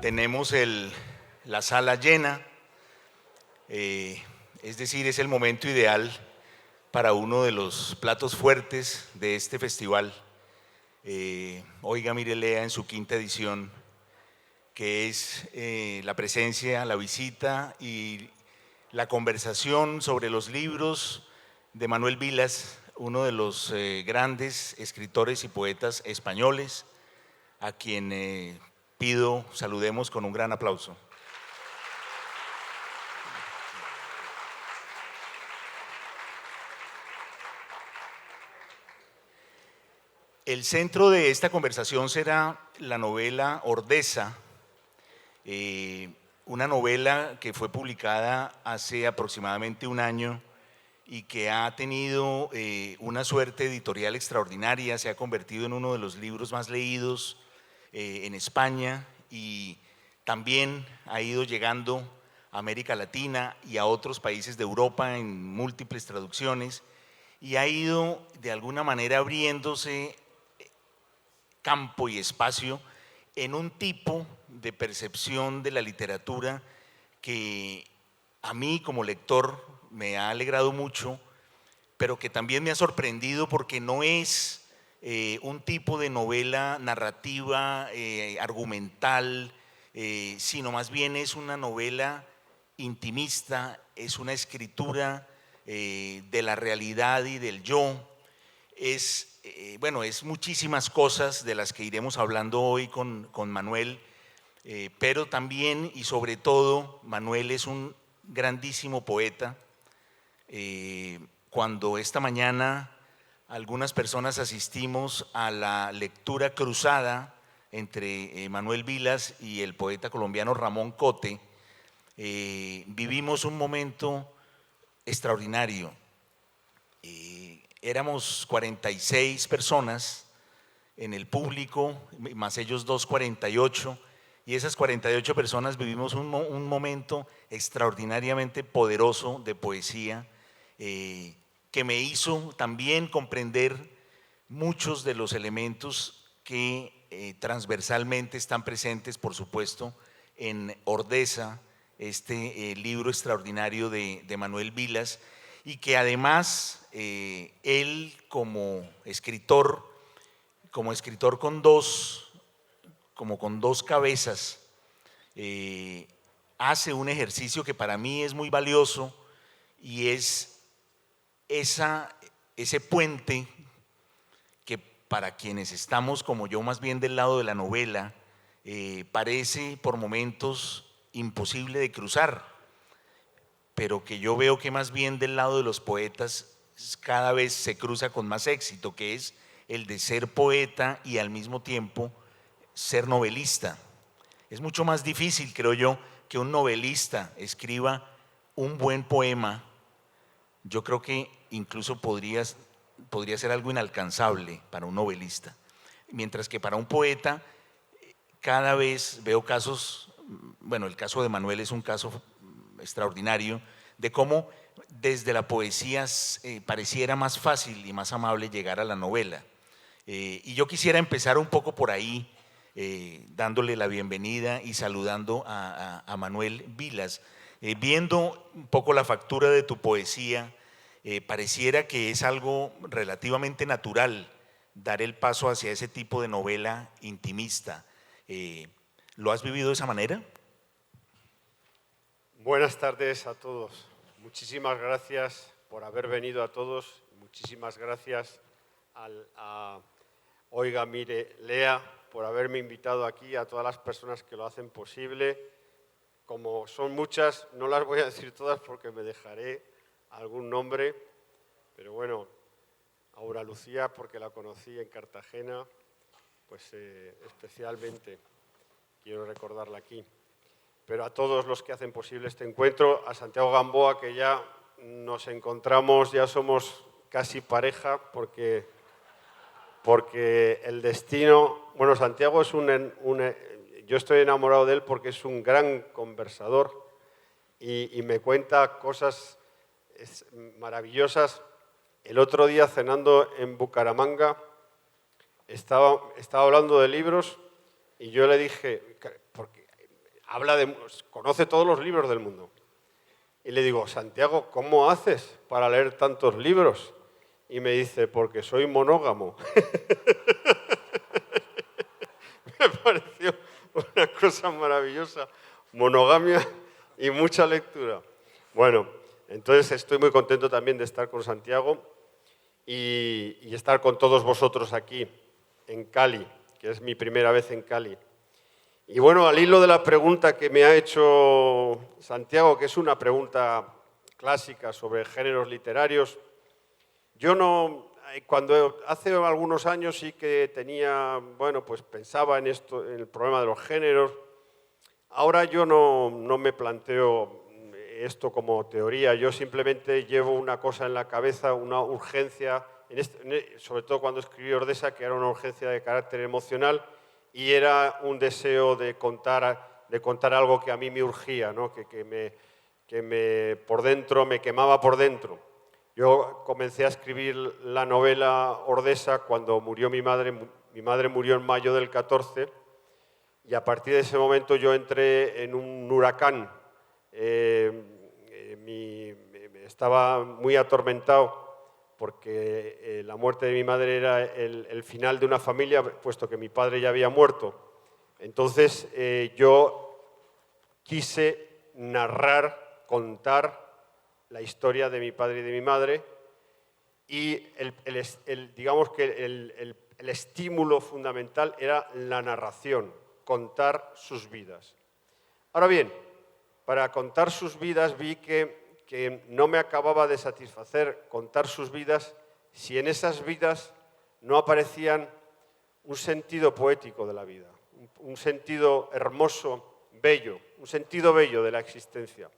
Tenemos la sala llena, es decir, es el momento ideal para uno de los platos fuertes de este festival. Oiga, mire, lea en su quinta edición, que es la presencia, la visita y la conversación sobre los libros de Manuel Vilas, uno de los grandes escritores y poetas españoles, a quien pido saludemos con un gran aplauso. El centro de esta conversación será la novela Ordesa, una novela que fue publicada hace aproximadamente un año y que ha tenido una suerte editorial extraordinaria, se ha convertido en uno de los libros más leídos en España y también ha ido llegando a América Latina y a otros países de Europa en múltiples traducciones y ha ido de alguna manera abriéndose campo y espacio en un tipo de percepción de la literatura que a mí como lector me ha alegrado mucho, pero que también me ha sorprendido porque no es un tipo de novela narrativa, argumental, sino más bien es una novela intimista, es una escritura de la realidad y del yo. Bueno, es muchísimas cosas de las que iremos hablando hoy con Manuel, pero también y sobre todo Manuel es un grandísimo poeta. Cuando esta mañana algunas personas asistimos a la lectura cruzada entre Manuel Vilas y el poeta colombiano Ramón Cote, vivimos un momento extraordinario. Éramos 46 personas en el público, más ellos 48, y esas 48 personas vivimos un momento extraordinariamente poderoso de poesía que me hizo también comprender muchos de los elementos que transversalmente están presentes, por supuesto, en Ordesa, este libro extraordinario de Manuel Vilas, y que además él como escritor con dos cabezas, hace un ejercicio que para mí es muy valioso y es ese puente que para quienes estamos como yo más bien del lado de la novela, parece por momentos imposible de cruzar, pero que yo veo que más bien del lado de los poetas cada vez se cruza con más éxito, que es el de ser poeta y al mismo tiempo ser novelista. Es mucho más difícil, creo yo, que un novelista escriba un buen poema. Yo creo que incluso podría ser algo inalcanzable para un novelista, mientras que para un poeta cada vez veo casos, bueno, el caso de Manuel es un caso extraordinario, de cómo desde la poesía pareciera más fácil y más amable llegar a la novela. Y yo quisiera empezar un poco por ahí, dándole la bienvenida y saludando a Manuel Vilas. Viendo un poco la factura de tu poesía, pareciera que es algo relativamente natural dar el paso hacia ese tipo de novela intimista. ¿Lo has vivido de esa manera? Buenas tardes a todos. Muchísimas gracias por haber venido a todos. Muchísimas gracias a Oiga, mire, lea, por haberme invitado aquí, a todas las personas que lo hacen posible. Como son muchas, no las voy a decir todas porque me dejaré algún nombre, pero bueno, Aura Lucía, porque la conocí en Cartagena, pues especialmente quiero recordarla aquí. Pero a todos los que hacen posible este encuentro, a Santiago Gamboa, que ya nos encontramos, ya somos casi pareja, porque el destino, bueno, Santiago es yo estoy enamorado de él porque es un gran conversador y me cuenta cosas maravillosas. El otro día, cenando en Bucaramanga, estaba hablando de libros y yo le dije, porque conoce todos los libros del mundo. Y le digo, Santiago, ¿cómo haces para leer tantos libros? Y me dice, porque soy monógamo. Me pareció una cosa maravillosa. Monogamia y mucha lectura. Bueno, entonces estoy muy contento también de estar con Santiago y estar con todos vosotros aquí en Cali, que es mi primera vez en Cali. Y bueno, al hilo de la pregunta que me ha hecho Santiago, que es una pregunta clásica sobre géneros literarios, yo no, cuando hace algunos años sí que tenía, bueno, pues pensaba en esto, en el problema de los géneros. Ahora yo no me planteo esto como teoría, yo simplemente llevo una cosa en la cabeza, una urgencia, sobre todo cuando escribí Ordesa, que era una urgencia de carácter emocional y era un deseo de contar algo que a mí me urgía, ¿no? que por dentro me quemaba por dentro. Yo comencé a escribir la novela Ordesa cuando murió mi madre. Mi madre murió en mayo del 14 y a partir de ese momento yo entré en un huracán. Estaba muy atormentado porque la muerte de mi madre era el final de una familia, puesto que mi padre ya había muerto. Entonces yo quise narrar, contar la historia de mi padre y de mi madre y digamos que el estímulo fundamental era la narración, contar sus vidas. Ahora bien, para contar sus vidas vi que no me acababa de satisfacer contar sus vidas si en esas vidas no aparecían un sentido poético de la vida, un sentido hermoso, bello, un sentido bello de la existencia.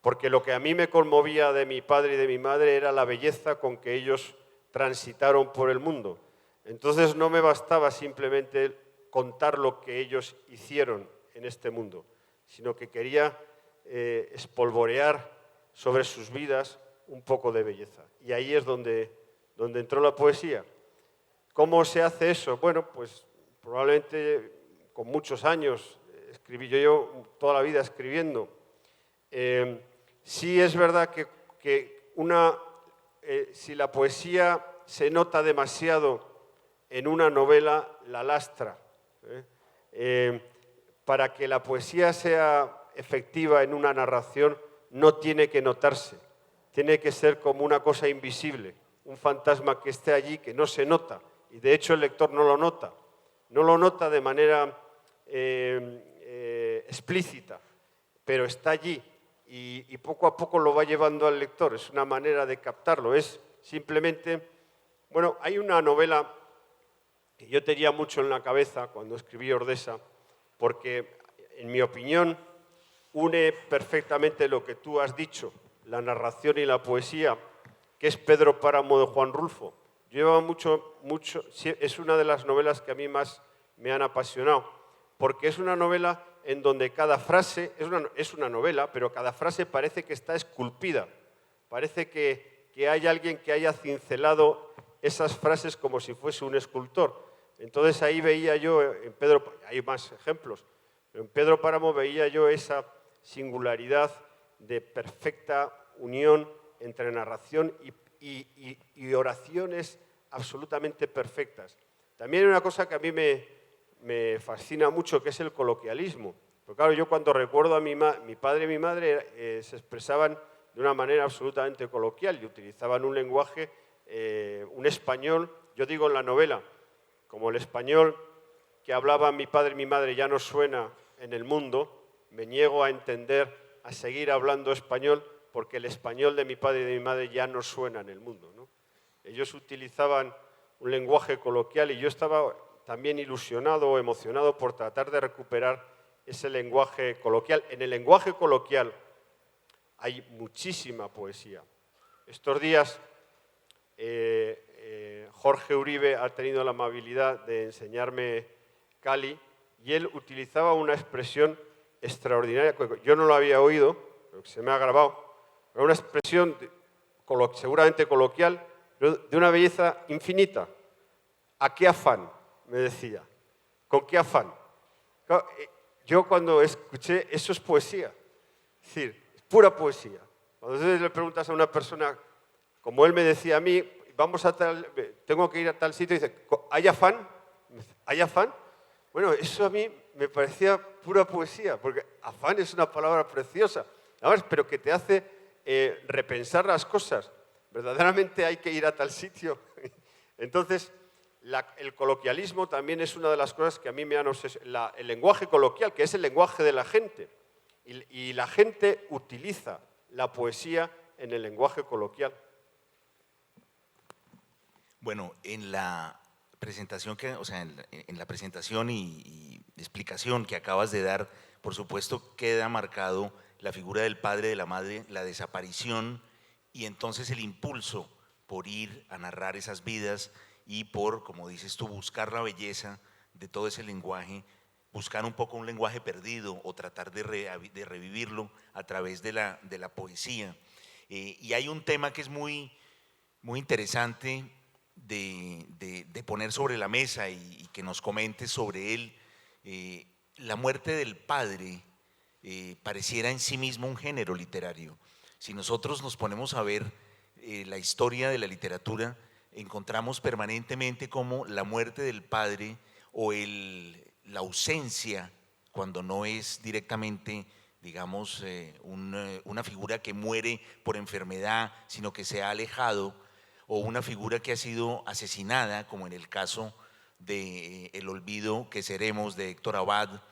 Porque lo que a mí me conmovía de mi padre y de mi madre era la belleza con que ellos transitaron por el mundo. Entonces no me bastaba simplemente contar lo que ellos hicieron en este mundo, sino que quería espolvorear sobre sus vidas un poco de belleza. Y ahí es donde entró la poesía. ¿Cómo se hace eso? Bueno, pues probablemente con muchos años, escribí yo toda la vida escribiendo. Sí es verdad que si la poesía se nota demasiado en una novela, la lastra. Para que la poesía sea efectiva en una narración, no tiene que notarse, tiene que ser como una cosa invisible, un fantasma que esté allí, que no se nota, y de hecho el lector no lo nota de manera explícita, pero está allí y poco a poco lo va llevando al lector, es una manera de captarlo, es simplemente, bueno, hay una novela que yo tenía mucho en la cabeza cuando escribí Ordesa, porque en mi opinión une perfectamente lo que tú has dicho, la narración y la poesía, que es Pedro Páramo de Juan Rulfo. Lleva mucho, es una de las novelas que a mí más me han apasionado, porque es una novela en donde cada frase, es una novela, pero cada frase parece que está esculpida, parece que hay alguien que haya cincelado esas frases como si fuese un escultor. Entonces ahí veía yo, en Pedro, hay más ejemplos, pero en Pedro Páramo veía yo esa singularidad de perfecta unión entre narración y oraciones absolutamente perfectas. También hay una cosa que a mí me fascina mucho, que es el coloquialismo. Porque claro, yo cuando recuerdo a mi padre y mi madre se expresaban de una manera absolutamente coloquial y utilizaban un lenguaje, un español, yo digo en la novela, como el español que hablaban mi padre y mi madre ya no suena en el mundo, me niego a entender, a seguir hablando español, porque el español de mi padre y de mi madre ya no suena en el mundo, ¿no? Ellos utilizaban un lenguaje coloquial y yo estaba también ilusionado o emocionado por tratar de recuperar ese lenguaje coloquial. En el lenguaje coloquial hay muchísima poesía. Estos días Jorge Uribe ha tenido la amabilidad de enseñarme Cali y él utilizaba una expresión extraordinaria, yo no lo había oído, pero que se me ha grabado, era una expresión seguramente coloquial, pero de una belleza infinita. ¿A qué afán? Me decía. ¿Con qué afán? yo cuando escuché, eso es poesía. Es decir, es pura poesía. Cuando entonces le preguntas a una persona, como él me decía a mí, tengo que ir a tal sitio, y dice, ¿hay afán? ¿Hay afán? Bueno, eso a mí me parecía pura poesía, porque afán es una palabra preciosa, además, pero que te hace repensar las cosas. Verdaderamente hay que ir a tal sitio. Entonces, el coloquialismo también es una de las cosas que a mí me han obsesionado. El lenguaje coloquial, que es el lenguaje de la gente. Y la gente utiliza la poesía en el lenguaje coloquial. Bueno, en la presentación en la presentación y explicación que acabas de dar, por supuesto queda marcado la figura del padre, de la madre, la desaparición y entonces el impulso por ir a narrar esas vidas y por, como dices tú, buscar la belleza de todo ese lenguaje, buscar un poco un lenguaje perdido o tratar de revivirlo a través de la poesía. Y hay un tema que es muy interesante de poner sobre la mesa y que nos comentes sobre él. La muerte del padre pareciera en sí mismo un género literario. Si nosotros nos ponemos a ver la historia de la literatura, encontramos permanentemente como la muerte del padre o la ausencia, cuando no es directamente, digamos, una figura que muere por enfermedad, sino que se ha alejado, o una figura que ha sido asesinada, como en el caso de El olvido que seremos de Héctor Abad,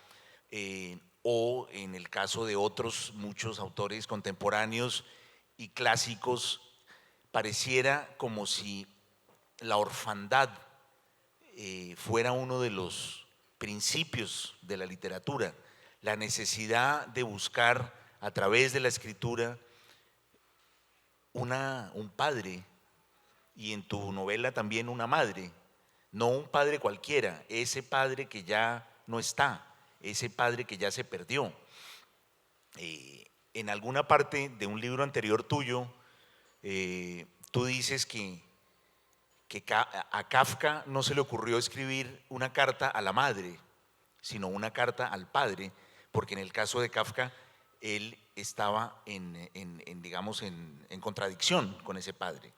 o en el caso de otros muchos autores contemporáneos y clásicos, pareciera como si la orfandad fuera uno de los principios de la literatura, la necesidad de buscar a través de la escritura un padre, y en tu novela también una madre, no un padre cualquiera, ese padre que ya no está, ese padre que ya se perdió. En alguna parte de un libro anterior tuyo, tú dices que a Kafka no se le ocurrió escribir una carta a la madre, sino una carta al padre, porque en el caso de Kafka, él estaba digamos, en contradicción con ese padre.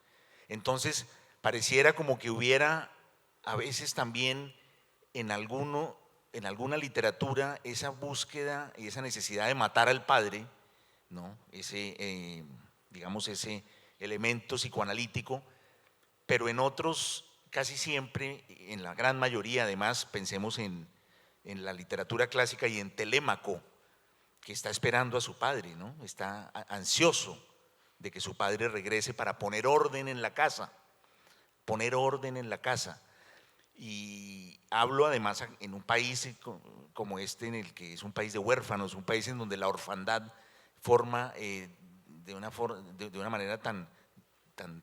Entonces, pareciera como que hubiera a veces también en alguna literatura esa búsqueda y esa necesidad de matar al padre, ¿no? Digamos, ese elemento psicoanalítico, pero en otros, casi siempre, en la gran mayoría, además, pensemos en la literatura clásica y en Telémaco, que está esperando a su padre, ¿no? Está ansioso de que su padre regrese para poner orden en la casa, poner orden en la casa. Y hablo además en un país como este, en el que es un país de huérfanos, un país en donde la orfandad forma de una manera tan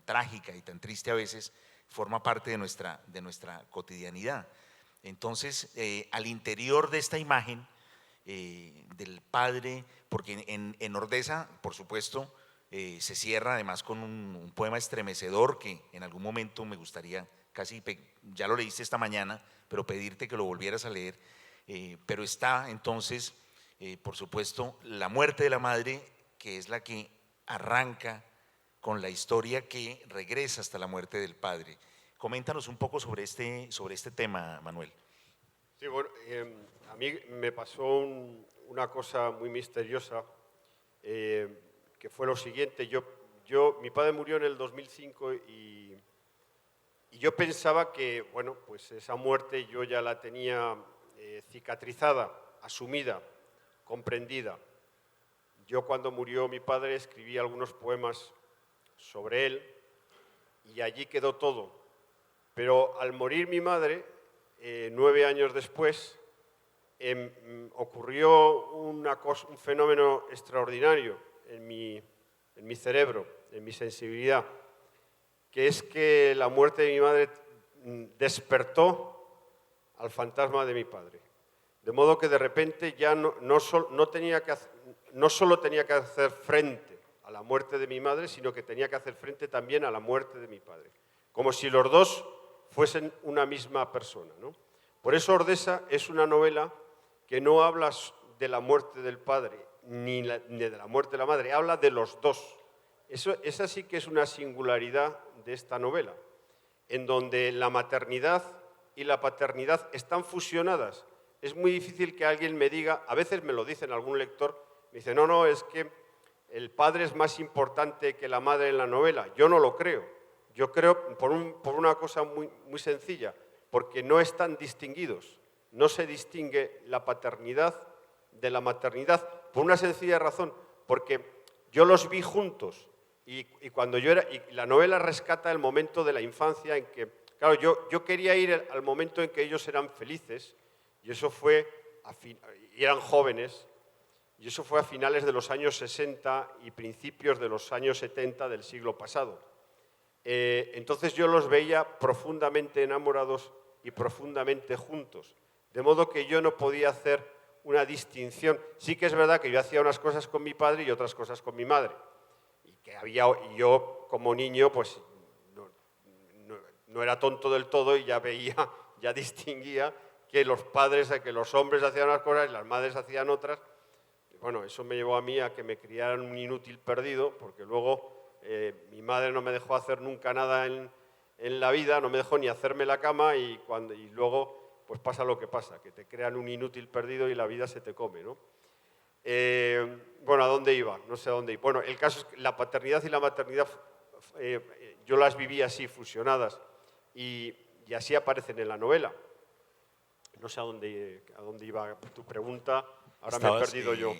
trágica y tan triste a veces, forma parte de nuestra cotidianidad. Entonces, al interior de esta imagen del padre, porque en Ordesa, por supuesto, se cierra además con un poema estremecedor que en algún momento me gustaría, ya lo leíste esta mañana, pero pedirte que lo volvieras a leer. Pero está entonces, por supuesto, la muerte de la madre, que es la que arranca con la historia que regresa hasta la muerte del padre. Coméntanos un poco sobre este tema, Manuel. Sí, bueno, a mí me pasó una cosa muy misteriosa, que fue lo siguiente. Mi padre murió en el 2005 y yo pensaba que, bueno, pues esa muerte yo ya la tenía cicatrizada, asumida, comprendida. Yo cuando murió mi padre escribí algunos poemas sobre él y allí quedó todo. Pero al morir mi madre, 9 años después, ocurrió un fenómeno extraordinario en mi cerebro, en mi sensibilidad, que es que la muerte de mi madre despertó al fantasma de mi padre. De modo que de repente ya no solo tenía que hacer frente a la muerte de mi madre, sino que tenía que hacer frente también a la muerte de mi padre. Como si los dos fuesen una misma persona, ¿no? Por eso Ordesa es una novela que no habla de la muerte del padre ni de la muerte de la madre, habla de los dos. Esa sí que es una singularidad de esta novela, en donde la maternidad y la paternidad están fusionadas. Es muy difícil que alguien me diga, a veces me lo dicen algún lector, me dice, no, no, es que el padre es más importante que la madre en la novela. Yo no lo creo. Yo creo por una cosa muy, muy sencilla, porque no están distinguidos. No se distingue la paternidad de la maternidad, por una sencilla razón, porque yo los vi juntos y cuando yo era, y la novela rescata el momento de la infancia en que, claro, yo quería ir al momento en que ellos eran felices, y eso fue, y eran jóvenes, y eso fue a finales de los años 60 y principios de los años 70 del siglo pasado. Entonces yo los veía profundamente enamorados y profundamente juntos, de modo que yo no podía hacer una distinción. Sí que es verdad que yo hacía unas cosas con mi padre y otras cosas con mi madre, y yo como niño pues no era tonto del todo y ya veía, ya distinguía que los padres, que los hombres hacían unas cosas y las madres hacían otras. Bueno, eso me llevó a mí a que me criaran un inútil perdido, porque luego mi madre no me dejó hacer nunca nada en la vida, no me dejó ni hacerme la cama y luego pues pasa lo que pasa, que te crean un inútil perdido y la vida se te come, ¿no? Bueno, ¿a dónde iba? No sé a dónde iba. Bueno, el caso es que la paternidad y la maternidad yo las viví así, fusionadas, y así aparecen en la novela. No sé a dónde iba tu pregunta, ahora me he perdido yo.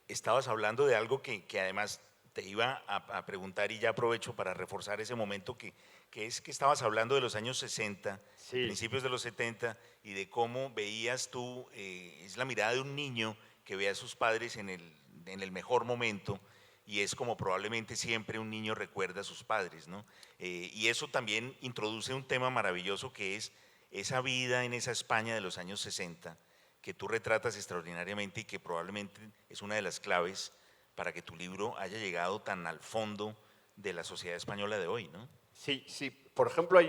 Estabas hablando de algo que además te iba a preguntar y ya aprovecho para reforzar ese momento que es que estabas hablando de los años 60, sí, principios de los 70 y de cómo veías tú, es la mirada de un niño que ve a sus padres en el mejor momento y es como probablemente siempre un niño recuerda a sus padres, ¿no? Y eso también introduce un tema maravilloso que es esa vida en esa España de los años 60 que tú retratas extraordinariamente y que probablemente es una de las claves para que tu libro haya llegado tan al fondo de la sociedad española de hoy, ¿no? Sí, sí. Por ejemplo,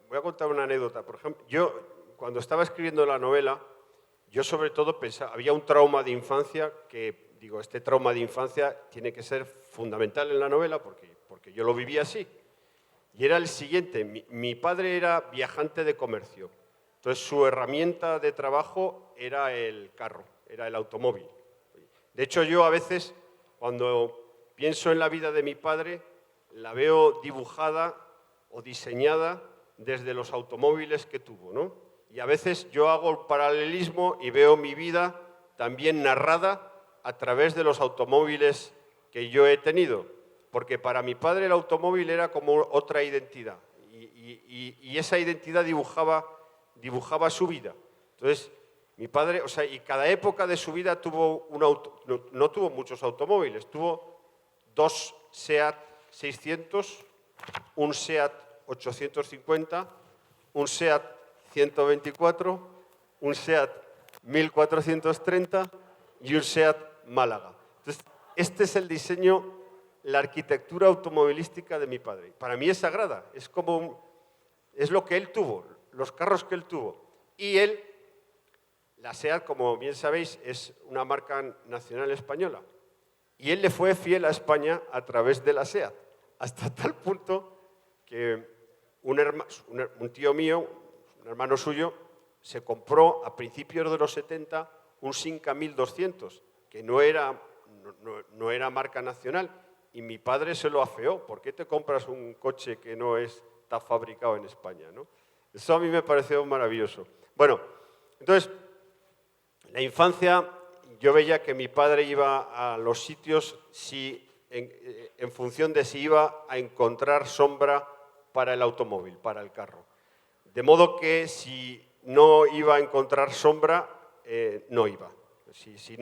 voy a contar una anécdota. Por ejemplo, yo cuando estaba escribiendo la novela, yo sobre todo pensaba, había un trauma de infancia que, digo, este trauma de infancia tiene que ser fundamental en la novela porque yo lo vivía así. Y era el siguiente, mi padre era viajante de comercio, entonces su herramienta de trabajo era el carro, era el automóvil. De hecho, yo a veces, cuando pienso en la vida de mi padre, la veo dibujada o diseñada desde los automóviles que tuvo, ¿no? Y a veces yo hago el paralelismo y veo mi vida también narrada a través de los automóviles que yo he tenido, porque para mi padre el automóvil era como otra identidad y esa identidad dibujaba su vida. Entonces, mi padre, o sea, y cada época de su vida tuvo no tuvo muchos automóviles, tuvo 2 SEAT 600, un SEAT 850, un SEAT 124, un SEAT 1430 y un SEAT Málaga. Entonces, este es el diseño, la arquitectura automovilística de mi padre. Para mí es sagrada, es lo que él tuvo, los carros que él tuvo. Y la SEAT, como bien sabéis, es una marca nacional española. Y él le fue fiel a España a través de la SEAT, hasta tal punto que un tío mío, un hermano suyo, se compró a principios de los 70 un Simca 1200, que no era marca nacional, y mi padre se lo afeó. ¿Por qué te compras un coche que no está fabricado en España, ¿no? Eso a mí me pareció maravilloso. Bueno, entonces, la infancia, yo veía que mi padre iba a los sitios en función de si iba a encontrar sombra para el automóvil, para el carro. De modo que si no iba a encontrar sombra, no iba. Si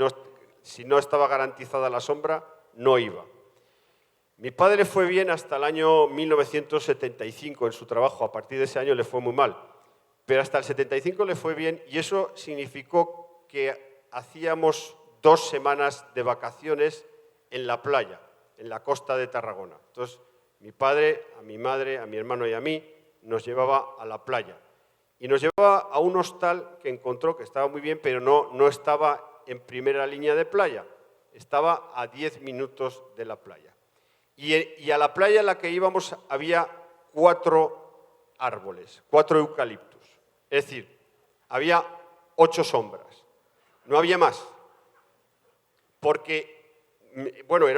no estaba garantizada la sombra, no iba. Mi padre fue bien hasta el año 1975 en su trabajo. A partir de ese año le fue muy mal. Pero hasta el 75 le fue bien y eso significó que hacíamos 2 semanas de vacaciones en la playa, en la costa de Tarragona. Entonces, mi padre, a mi madre, a mi hermano y a mí nos llevaba a la playa. Y nos llevaba a un hostal que encontró que estaba muy bien, pero no estaba en primera línea de playa, estaba a 10 minutos de la playa. Y a la playa en la que íbamos había 4 árboles, 4 eucaliptus. Es decir, había 8 sombras, no había más. Porque, bueno,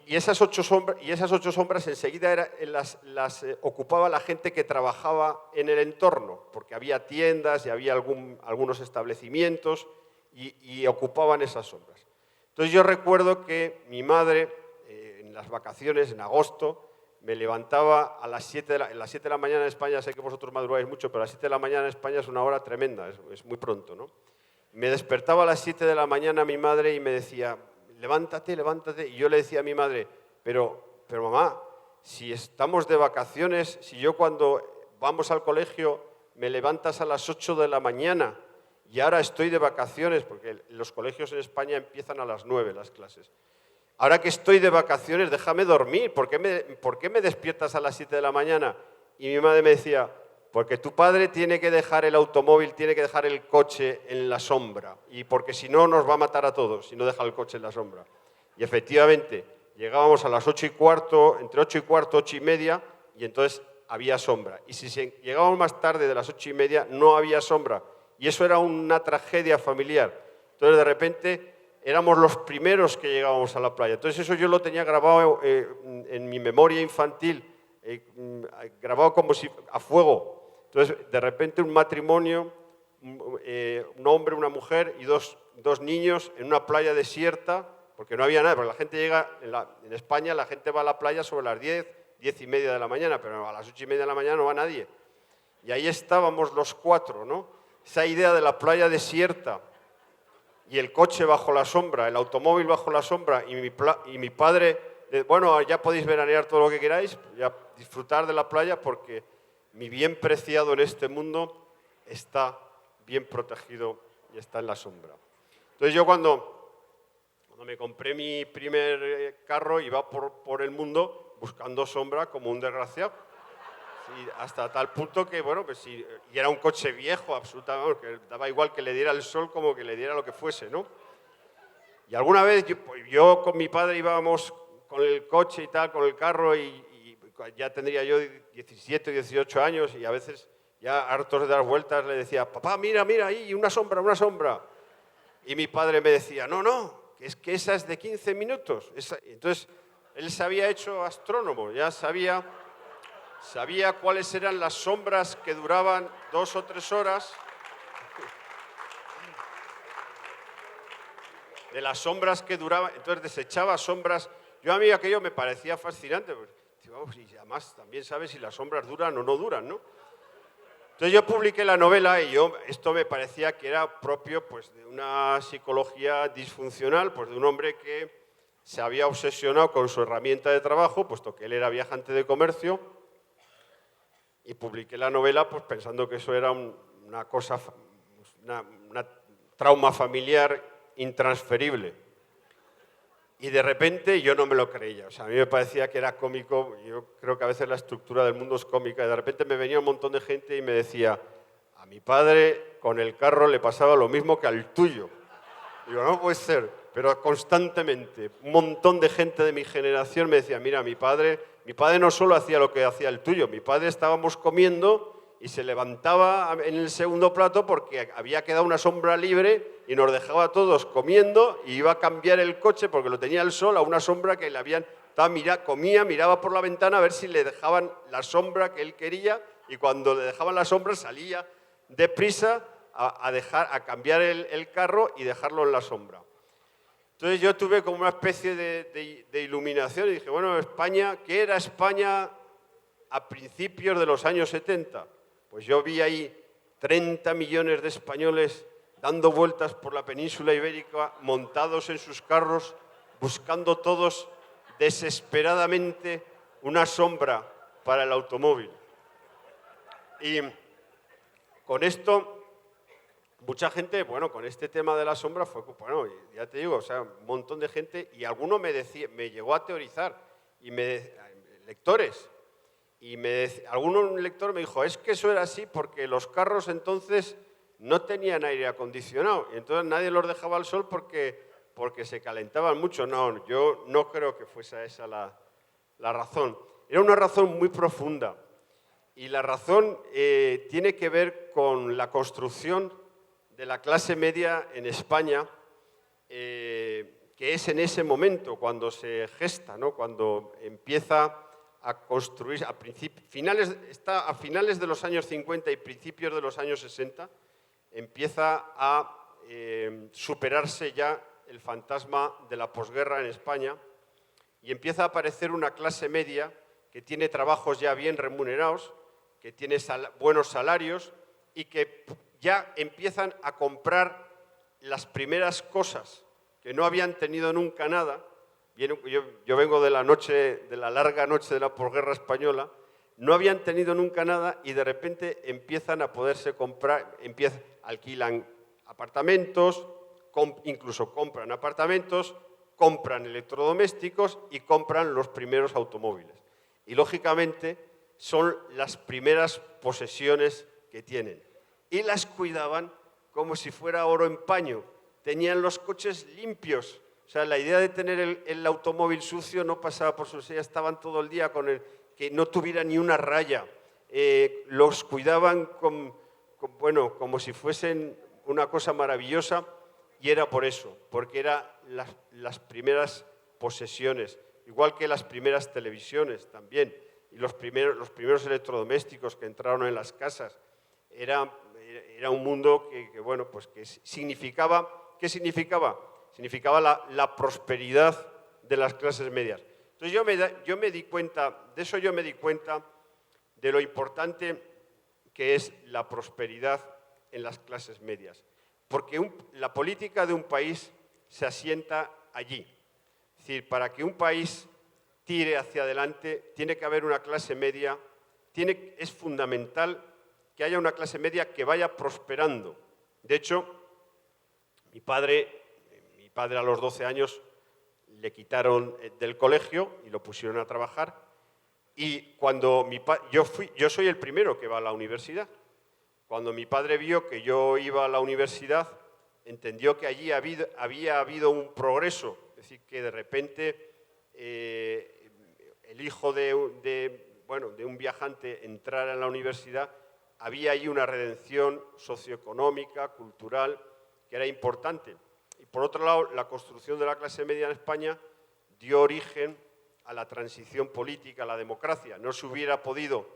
esas 8 sombras enseguida las ocupaba la gente que trabajaba en el entorno, porque había tiendas y había algunos establecimientos y ocupaban esas sombras. Entonces yo recuerdo que mi madre, en las vacaciones, en agosto, me levantaba a las 7 de la mañana en España, sé que vosotros madrugáis mucho, pero a las 7 de la mañana en España es una hora tremenda, es muy pronto, ¿no? Me despertaba a las 7 de la mañana mi madre y me decía, levántate, levántate. Y yo le decía a mi madre, pero mamá, si estamos de vacaciones, si yo cuando vamos al colegio me levantas a las 8 de la mañana y ahora estoy de vacaciones, porque los colegios en España empiezan a las 9 las clases. Ahora que estoy de vacaciones, déjame dormir, ¿por qué me despiertas a las 7 de la mañana? Y mi madre me decía, porque tu padre tiene que dejar el automóvil, tiene que dejar el coche en la sombra, y porque si no nos va a matar a todos si no deja el coche en la sombra. Y efectivamente, llegábamos a las 8:15, entre 8:15, 8:30, y entonces había sombra. Y si llegábamos más tarde de las 8:30, no había sombra. Y eso era una tragedia familiar. Entonces, de repente, éramos los primeros que llegábamos a la playa. Entonces, eso yo lo tenía grabado en mi memoria infantil, grabado como si a fuego. Entonces, de repente, un matrimonio, un hombre, una mujer y dos niños en una playa desierta, porque no había nada, porque la gente llega, en España la gente va a la playa sobre las 10, 10:30 de la mañana, pero a las 8:30 de la mañana no va nadie. Y ahí estábamos los 4, ¿no? Esa idea de la playa desierta y el coche bajo la sombra, el automóvil bajo la sombra y mi padre, bueno, ya podéis veranear todo lo que queráis, ya disfrutar de la playa porque mi bien preciado en este mundo está bien protegido y está en la sombra. Entonces yo cuando me compré mi primer carro iba por el mundo buscando sombra como un desgraciado. Sí, hasta tal punto que, bueno, pues sí, y era un coche viejo, absolutamente, que daba igual que le diera el sol como que le diera lo que fuese, ¿no? Y alguna vez yo con mi padre íbamos con el coche y tal, con el carro, y ya tendría yo 17, 18 años, y a veces, ya hartos de dar vueltas, le decía, papá, mira, mira, ahí, una sombra, una sombra. Y mi padre me decía, no, es que esa es de 15 minutos. Entonces, él se había hecho astrónomo, ya sabía cuáles eran las sombras que duraban 2 o 3 horas. De las sombras que duraban, entonces desechaba sombras. A mí aquello me parecía fascinante, pues, y además también sabes si las sombras duran o no duran, ¿no? Entonces yo publiqué la novela y esto me parecía que era propio pues, de una psicología disfuncional, pues de un hombre que se había obsesionado con su herramienta de trabajo, puesto que él era viajante de comercio, y publiqué la novela pues, pensando que eso era una cosa, una trauma familiar intransferible. Y de repente yo no me lo creía, o sea, a mí me parecía que era cómico, yo creo que a veces la estructura del mundo es cómica, y de repente me venía un montón de gente y me decía, a mi padre con el carro le pasaba lo mismo que al tuyo. Digo, no puede ser, pero constantemente, un montón de gente de mi generación me decía, mira, mi padre no solo hacía lo que hacía el tuyo, mi padre estábamos comiendo y se levantaba en el segundo plato porque había quedado una sombra libre y nos dejaba a todos comiendo y iba a cambiar el coche porque lo tenía el sol a una sombra que le habían... comía, miraba por la ventana a ver si le dejaban la sombra que él quería y cuando le dejaban la sombra salía deprisa a cambiar el carro y dejarlo en la sombra. Entonces yo tuve como una especie de iluminación y dije, bueno, España, ¿qué era España a principios de los años 70? Pues yo vi ahí 30 millones de españoles dando vueltas por la península ibérica, montados en sus carros, buscando todos desesperadamente una sombra para el automóvil. Y con esto, mucha gente, bueno, con este tema de la sombra fue, bueno, ya te digo, o sea, un montón de gente, y alguno me llegó a teorizar, lectores, un lector me dijo, es que eso era así porque los carros entonces no tenían aire acondicionado, y entonces nadie los dejaba al sol porque se calentaban mucho. No, yo no creo que fuese esa la razón. Era una razón muy profunda, y la razón tiene que ver con la construcción de la clase media en España, que es en ese momento cuando se gesta, ¿no? Cuando empieza a construir, a finales de los años 50 y principios de los años 60, empieza a superarse ya el fantasma de la posguerra en España, y empieza a aparecer una clase media que tiene trabajos ya bien remunerados, que tiene buenos salarios y que ya empiezan a comprar las primeras cosas que no habían tenido nunca nada. Yo vengo de la larga noche de la posguerra española. No habían tenido nunca nada y de repente empiezan a poderse comprar, alquilan apartamentos, incluso compran apartamentos, compran electrodomésticos y compran los primeros automóviles. Y lógicamente son las primeras posesiones que tienen. Y las cuidaban como si fuera oro en paño. Tenían los coches limpios. O sea, la idea de tener el automóvil sucio no pasaba por sus ideas. Estaban todo el día con que no tuviera ni una raya. Los cuidaban como si fuesen una cosa maravillosa, y era por eso, porque eran las primeras posesiones, igual que las primeras televisiones también, y los primeros electrodomésticos que entraron en las casas. Era un mundo que significaba, ¿qué significaba? Significaba la prosperidad de las clases medias. Entonces yo me di cuenta de lo importante que es la prosperidad en las clases medias, porque la política de un país se asienta allí. Es decir, para que un país tire hacia adelante tiene que haber una clase media, es fundamental que haya una clase media que vaya prosperando. De hecho, mi padre a los 12 años le quitaron del colegio y lo pusieron a trabajar, y cuando yo soy el primero que va a la universidad. Cuando mi padre vio que yo iba a la universidad, entendió que allí había habido un progreso, es decir, que de repente el hijo de un viajante entrara en la universidad, había allí una redención socioeconómica, cultural, que era importante. Y por otro lado, la construcción de la clase media en España dio origen a la transición política, a la democracia. No se hubiera podido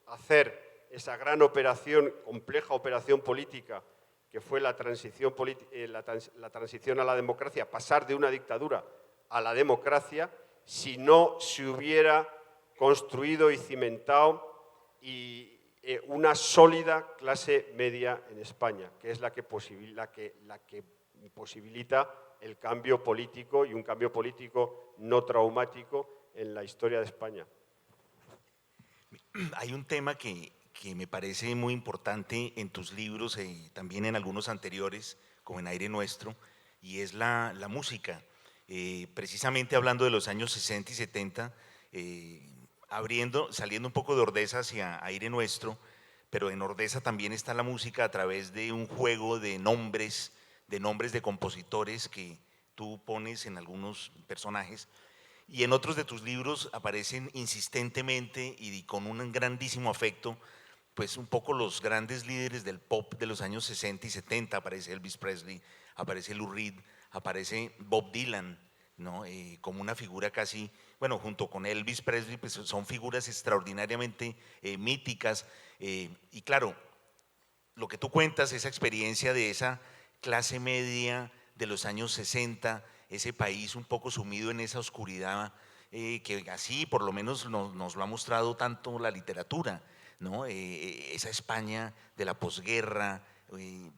hacer esa gran operación, compleja operación política, que fue la transición a la democracia, pasar de una dictadura a la democracia, si no se hubiera construido y cimentado una sólida clase media en España, que es la que posibilita el cambio político, y un cambio político no traumático en la historia de España. Hay un tema que me parece muy importante en tus libros y también en algunos anteriores, como en Aire Nuestro, y es la música. Precisamente hablando de los años 60 y 70, saliendo un poco de Ordesa hacia Aire Nuestro, pero en Ordesa también está la música a través de un juego de nombres de compositores que tú pones en algunos personajes, y en otros de tus libros aparecen insistentemente y con un grandísimo afecto, pues un poco los grandes líderes del pop de los años 60 y 70, aparece Elvis Presley, aparece Lou Reed, aparece Bob Dylan, ¿no? Como una figura casi, bueno, junto con Elvis Presley, pues son figuras extraordinariamente míticas, y claro, lo que tú cuentas, esa experiencia de esa clase media de los años 60, ese país un poco sumido en esa oscuridad, que así por lo menos nos lo ha mostrado tanto la literatura, ¿no? Esa España de la posguerra,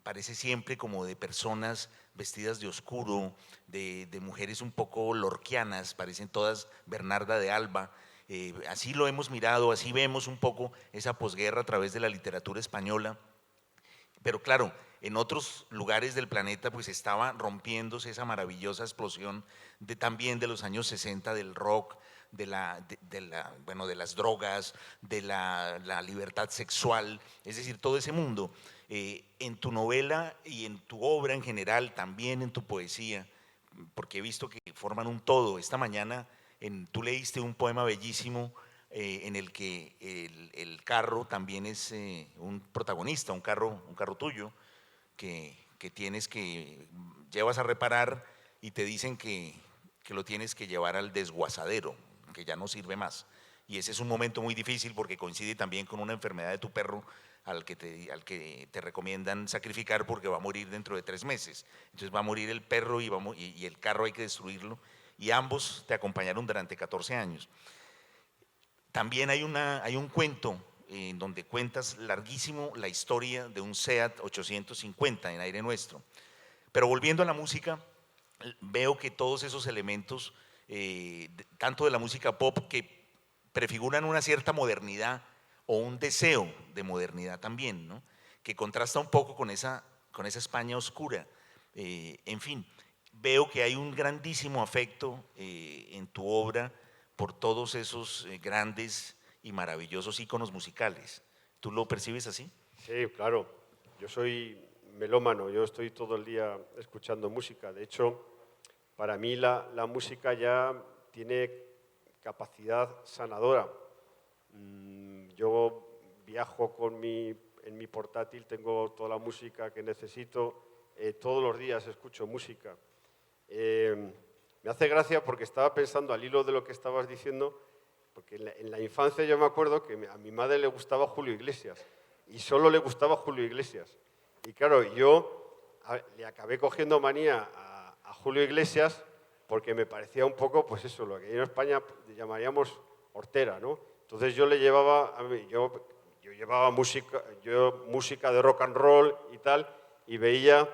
parece siempre como de personas vestidas de oscuro, de mujeres un poco lorquianas, parecen todas Bernarda de Alba. Así lo hemos mirado, así vemos un poco esa posguerra a través de la literatura española. Pero claro, en otros lugares del planeta pues estaba rompiéndose esa maravillosa explosión también de los años 60 del rock, bueno, de las drogas, de la libertad sexual, es decir, todo ese mundo. En tu novela y en tu obra en general, también en tu poesía, porque he visto que forman un todo. Esta mañana tú leíste un poema bellísimo en el que el carro también es un protagonista, un carro tuyo que llevas a reparar y te dicen que lo tienes que llevar al desguazadero, que ya no sirve más. Y ese es un momento muy difícil porque coincide también con una enfermedad de tu perro al que te recomiendan sacrificar porque va a morir dentro de 3 meses. Entonces va a morir el perro y el carro hay que destruirlo. Y ambos te acompañaron durante 14 años. También hay un cuento en donde cuentas larguísimo la historia de un SEAT 850 en Aire Nuestro. Pero volviendo a la música, veo que todos esos elementos, tanto de la música pop, que prefiguran una cierta modernidad o un deseo de modernidad también, ¿no? Que contrasta un poco con esa España oscura. En fin, veo que hay un grandísimo afecto en tu obra por todos esos grandes y maravillosos íconos musicales. ¿Tú lo percibes así? Sí, claro. Yo soy melómano, yo estoy todo el día escuchando música. De hecho, para mí la música ya tiene capacidad sanadora. Yo viajo en mi portátil, tengo toda la música que necesito, todos los días escucho música. Me hace gracia porque estaba pensando al hilo de lo que estabas diciendo, porque en la infancia yo me acuerdo que a mi madre le gustaba Julio Iglesias y solo le gustaba Julio Iglesias. Y claro, yo le acabé cogiendo manía a Julio Iglesias porque me parecía un poco, pues eso, lo que en España llamaríamos hortera, ¿no? Entonces yo le llevaba, yo llevaba música de rock and roll y tal, y veía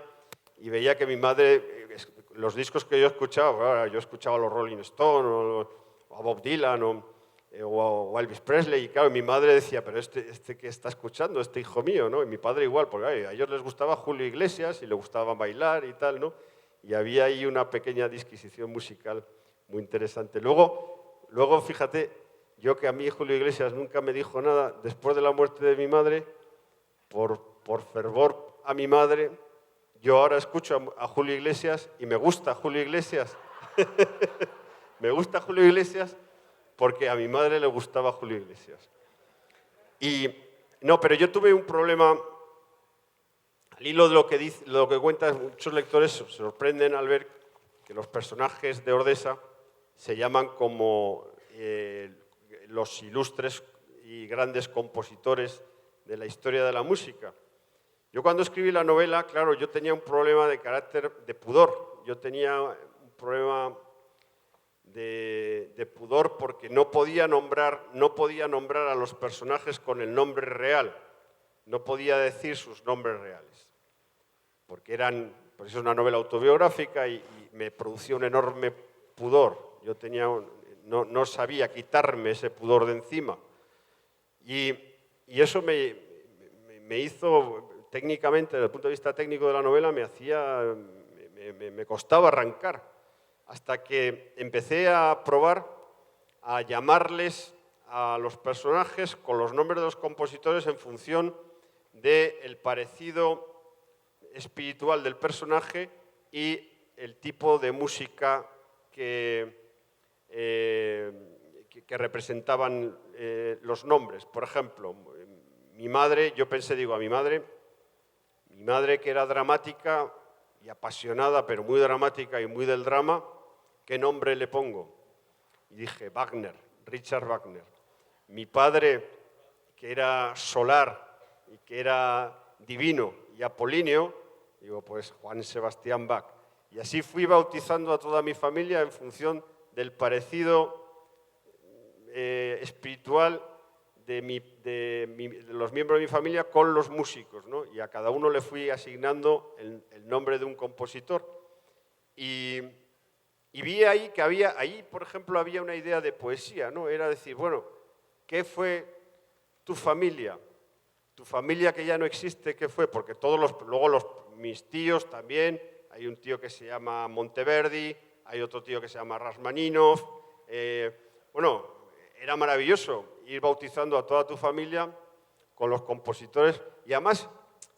que mi madre, los discos que yo escuchaba, yo escuchaba a los Rolling Stones o a Bob Dylan o a Elvis Presley, y claro, mi madre decía, pero este que está escuchando, este hijo mío, ¿no? Y mi padre igual, porque a ellos les gustaba Julio Iglesias y les gustaba bailar y tal, ¿no? Y había ahí una pequeña disquisición musical muy interesante. Luego, fíjate, yo que a mí Julio Iglesias nunca me dijo nada, después de la muerte de mi madre, por fervor a mi madre, yo ahora escucho a Julio Iglesias y me gusta Julio Iglesias. Me gusta Julio Iglesias porque a mi madre le gustaba Julio Iglesias. No, pero yo tuve un problema. Al hilo de lo que cuentas, muchos lectores se sorprenden al ver que los personajes de Ordesa se llaman como los ilustres y grandes compositores de la historia de la música. Yo cuando escribí la novela, claro, yo tenía un problema de carácter de pudor. Yo tenía un problema de pudor porque no podía nombrar a los personajes con el nombre real. No podía decir sus nombres reales, porque pues es una novela autobiográfica y me producía un enorme pudor. Yo no sabía quitarme ese pudor de encima. Y eso me hizo, técnicamente, desde el punto de vista técnico de la novela, me costaba arrancar, hasta que empecé a probar a llamarles a los personajes con los nombres de los compositores en función del parecido espiritual del personaje y el tipo de música que representaban los nombres. Por ejemplo, mi madre, yo pensé, a mi madre que era dramática y apasionada, pero muy dramática y muy del drama, ¿qué nombre le pongo? Y dije, Wagner, Richard Wagner. Mi padre, que era solar y que era divino y apolíneo, digo, pues Juan Sebastián Bach. Y así fui bautizando a toda mi familia en función del parecido espiritual de los miembros de mi familia con los músicos, ¿no? Y a cada uno le fui asignando el nombre de un compositor. Y vi ahí que por ejemplo, había una idea de poesía, ¿no? Era decir, bueno, ¿qué fue tu familia? Tu familia que ya no existe, ¿qué fue? Porque mis tíos también, hay un tío que se llama Monteverdi, hay otro tío que se llama Rasmaninov, bueno, era maravilloso ir bautizando a toda tu familia con los compositores. Y además,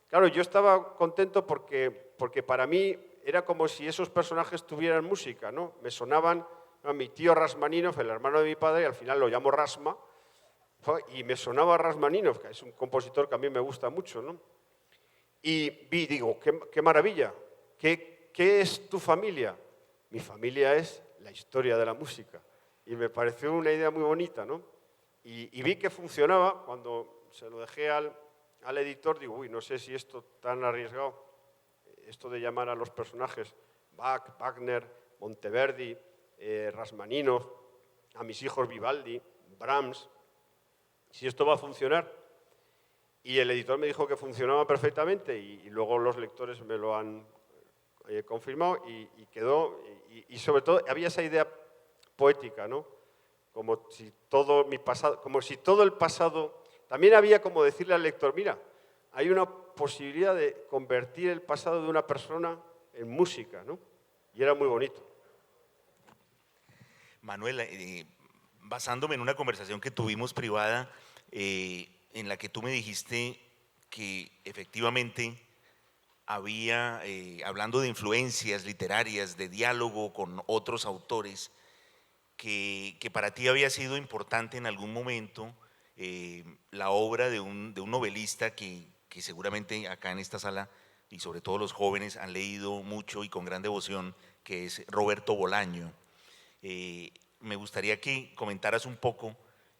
claro, yo estaba contento porque para mí era como si esos personajes tuvieran música, ¿no? Me sonaban a mi tío Rasmaninov, el hermano de mi padre, y al final lo llamo Rasma, y me sonaba Rasmaninov, que es un compositor que a mí me gusta mucho, ¿no? Y digo, qué maravilla, ¿qué es tu familia? Mi familia es la historia de la música. Y me pareció una idea muy bonita, ¿no? Y vi que funcionaba. Cuando se lo dejé al editor, digo, uy, no sé si esto tan arriesgado, esto de llamar a los personajes Bach, Wagner, Monteverdi, Rasmaninov, a mis hijos Vivaldi, Brahms, si esto va a funcionar. Y el editor me dijo que funcionaba perfectamente y luego los lectores me lo han confirmado y quedó. Y sobre todo había esa idea poética, ¿no? Como si todo mi pasado, como si todo el pasado. También había como decirle al lector, mira, hay una posibilidad de convertir el pasado de una persona en música, ¿no? Y era muy bonito. Manuel, basándome en una conversación que tuvimos privada, en la que tú me dijiste que efectivamente había, hablando de influencias literarias, de diálogo con otros autores, que para ti había sido importante en algún momento la obra de un novelista que seguramente acá en esta sala y sobre todo los jóvenes han leído mucho y con gran devoción, que es Roberto Bolaño. Me gustaría que comentaras un poco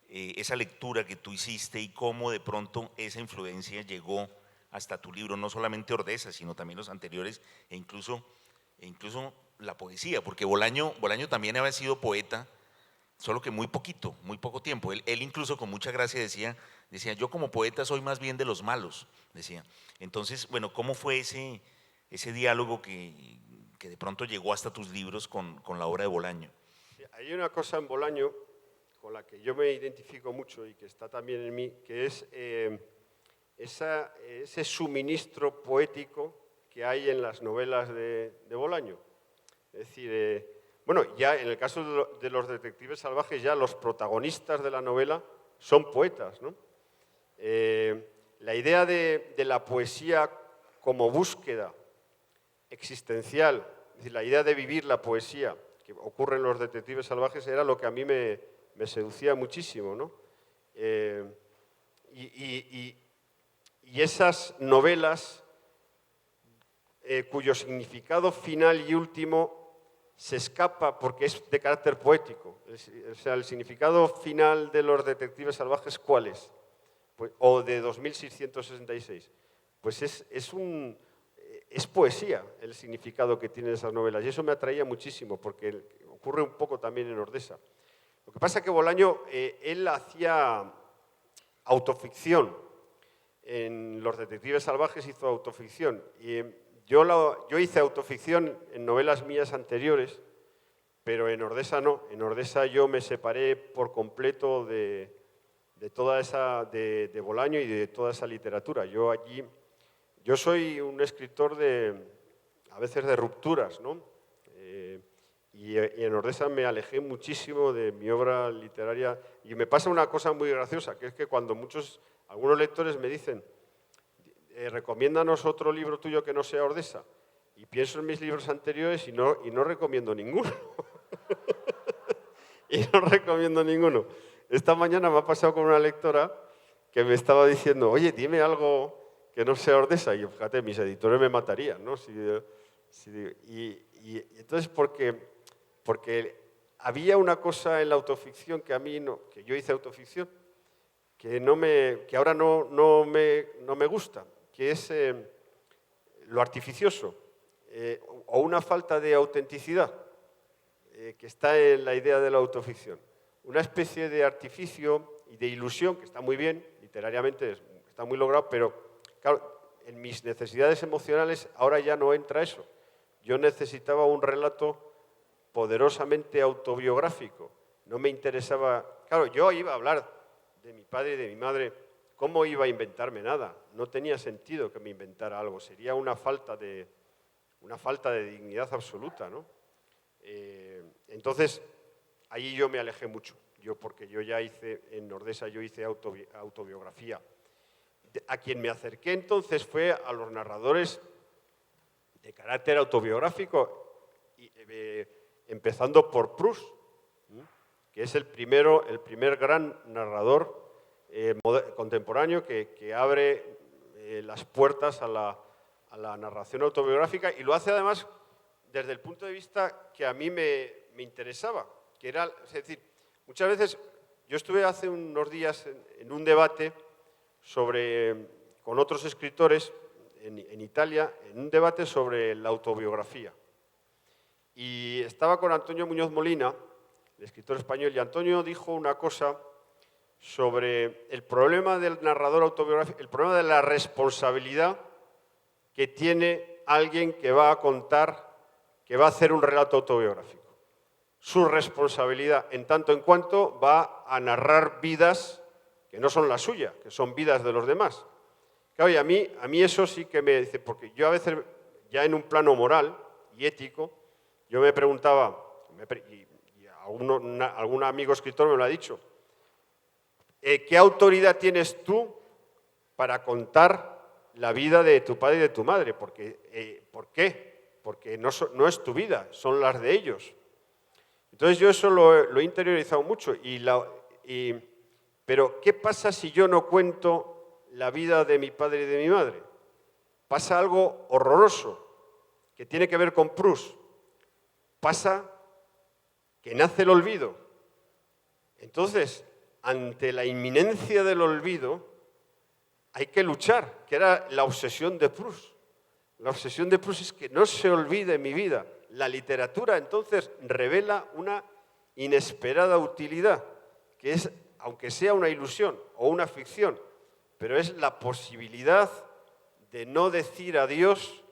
esa lectura que tú hiciste y cómo de pronto esa influencia llegó hasta tu libro, no solamente Ordesa, sino también los anteriores e incluso la poesía, porque Bolaño también había sido poeta, solo que muy poquito, muy poco tiempo. Él incluso con mucha gracia decía, yo como poeta soy más bien de los malos, decía. Entonces, bueno, ¿cómo fue ese diálogo que de pronto llegó hasta tus libros con la obra de Bolaño? Sí, hay una cosa en Bolaño con la que yo me identifico mucho y que está también en mí, que es ese suministro poético que hay en las novelas de Bolaño. Es decir, bueno, ya en el caso de los detectives salvajes, ya los protagonistas de la novela son poetas, ¿no? La idea de la poesía como búsqueda existencial, es decir, la idea de vivir la poesía que ocurre en los detectives salvajes era lo que a mí me seducía muchísimo, ¿no? Y esas novelas cuyo significado final y último se escapa porque es de carácter poético. O sea, el significado final de los detectives salvajes, ¿cuál es? Pues, o de 2666. Pues es poesía el significado que tienen esas novelas. Y eso me atraía muchísimo porque ocurre un poco también en Ordesa. Lo que pasa es que Bolaño, él hacía autoficción. En Los detectives salvajes hizo autoficción. Y yo hice autoficción en novelas mías anteriores, pero en Ordesa no. En Ordesa yo me separé por completo de toda esa, de Bolaño y de toda esa literatura. Yo soy un escritor a veces de rupturas, ¿no? Y en Ordesa me alejé muchísimo de mi obra literaria. Y me pasa una cosa muy graciosa, que es que cuando algunos lectores me dicen, recomiéndanos otro libro tuyo que no sea Ordesa, y pienso en mis libros anteriores y no recomiendo ninguno. Y no recomiendo ninguno. Esta mañana me ha pasado con una lectora que me estaba diciendo, oye, dime algo que no sea Ordesa. Y fíjate, mis editores me matarían, ¿no? Y entonces, porque había una cosa en la autoficción que a mí no, que yo hice autoficción, que ahora no me gusta, que es lo artificioso o una falta de autenticidad que está en la idea de la autoficción. Una especie de artificio y de ilusión, que está muy bien, literariamente está muy logrado, pero claro, en mis necesidades emocionales ahora ya no entra eso. Yo necesitaba un relato poderosamente autobiográfico. No me interesaba... Claro, yo iba a hablar de mi padre y de mi madre. ¿Cómo iba a inventarme nada? No tenía sentido que me inventara algo. Sería una falta de dignidad absoluta, ¿no? Entonces, ahí yo me alejé mucho, porque yo ya hice, en Nordesa yo hice autobiografía. A quien me acerqué entonces fue a los narradores de carácter autobiográfico, empezando por Proust, que es el primer gran narrador contemporáneo que abre las puertas a la narración autobiográfica, y lo hace además desde el punto de vista que a mí me interesaba, que era, es decir, muchas veces, yo estuve hace unos días en un debate con otros escritores en Italia, en un debate sobre la autobiografía. Y estaba con Antonio Muñoz Molina, el escritor español, y Antonio dijo una cosa sobre el problema del narrador autobiográfico, el problema de la responsabilidad que tiene alguien que va a contar, que va a hacer un relato autobiográfico. Su responsabilidad, en tanto en cuanto va a narrar vidas que no son la suya, que son vidas de los demás. Claro, y a mí eso sí que me dice, porque yo a veces, ya en un plano moral y ético, yo me preguntaba, y algún amigo escritor me lo ha dicho, ¿qué autoridad tienes tú para contar la vida de tu padre y de tu madre? ¿Por qué? Porque no es tu vida, son las de ellos. Entonces yo eso lo he interiorizado mucho. Pero ¿qué pasa si yo no cuento la vida de mi padre y de mi madre? Pasa algo horroroso que tiene que ver con Proust. Pasa que nace el olvido. Entonces, ante la inminencia del olvido, hay que luchar, que era la obsesión de Proust. La obsesión de Proust es que no se olvide mi vida. La literatura entonces revela una inesperada utilidad, que es, aunque sea una ilusión o una ficción, pero es la posibilidad de no decir adiós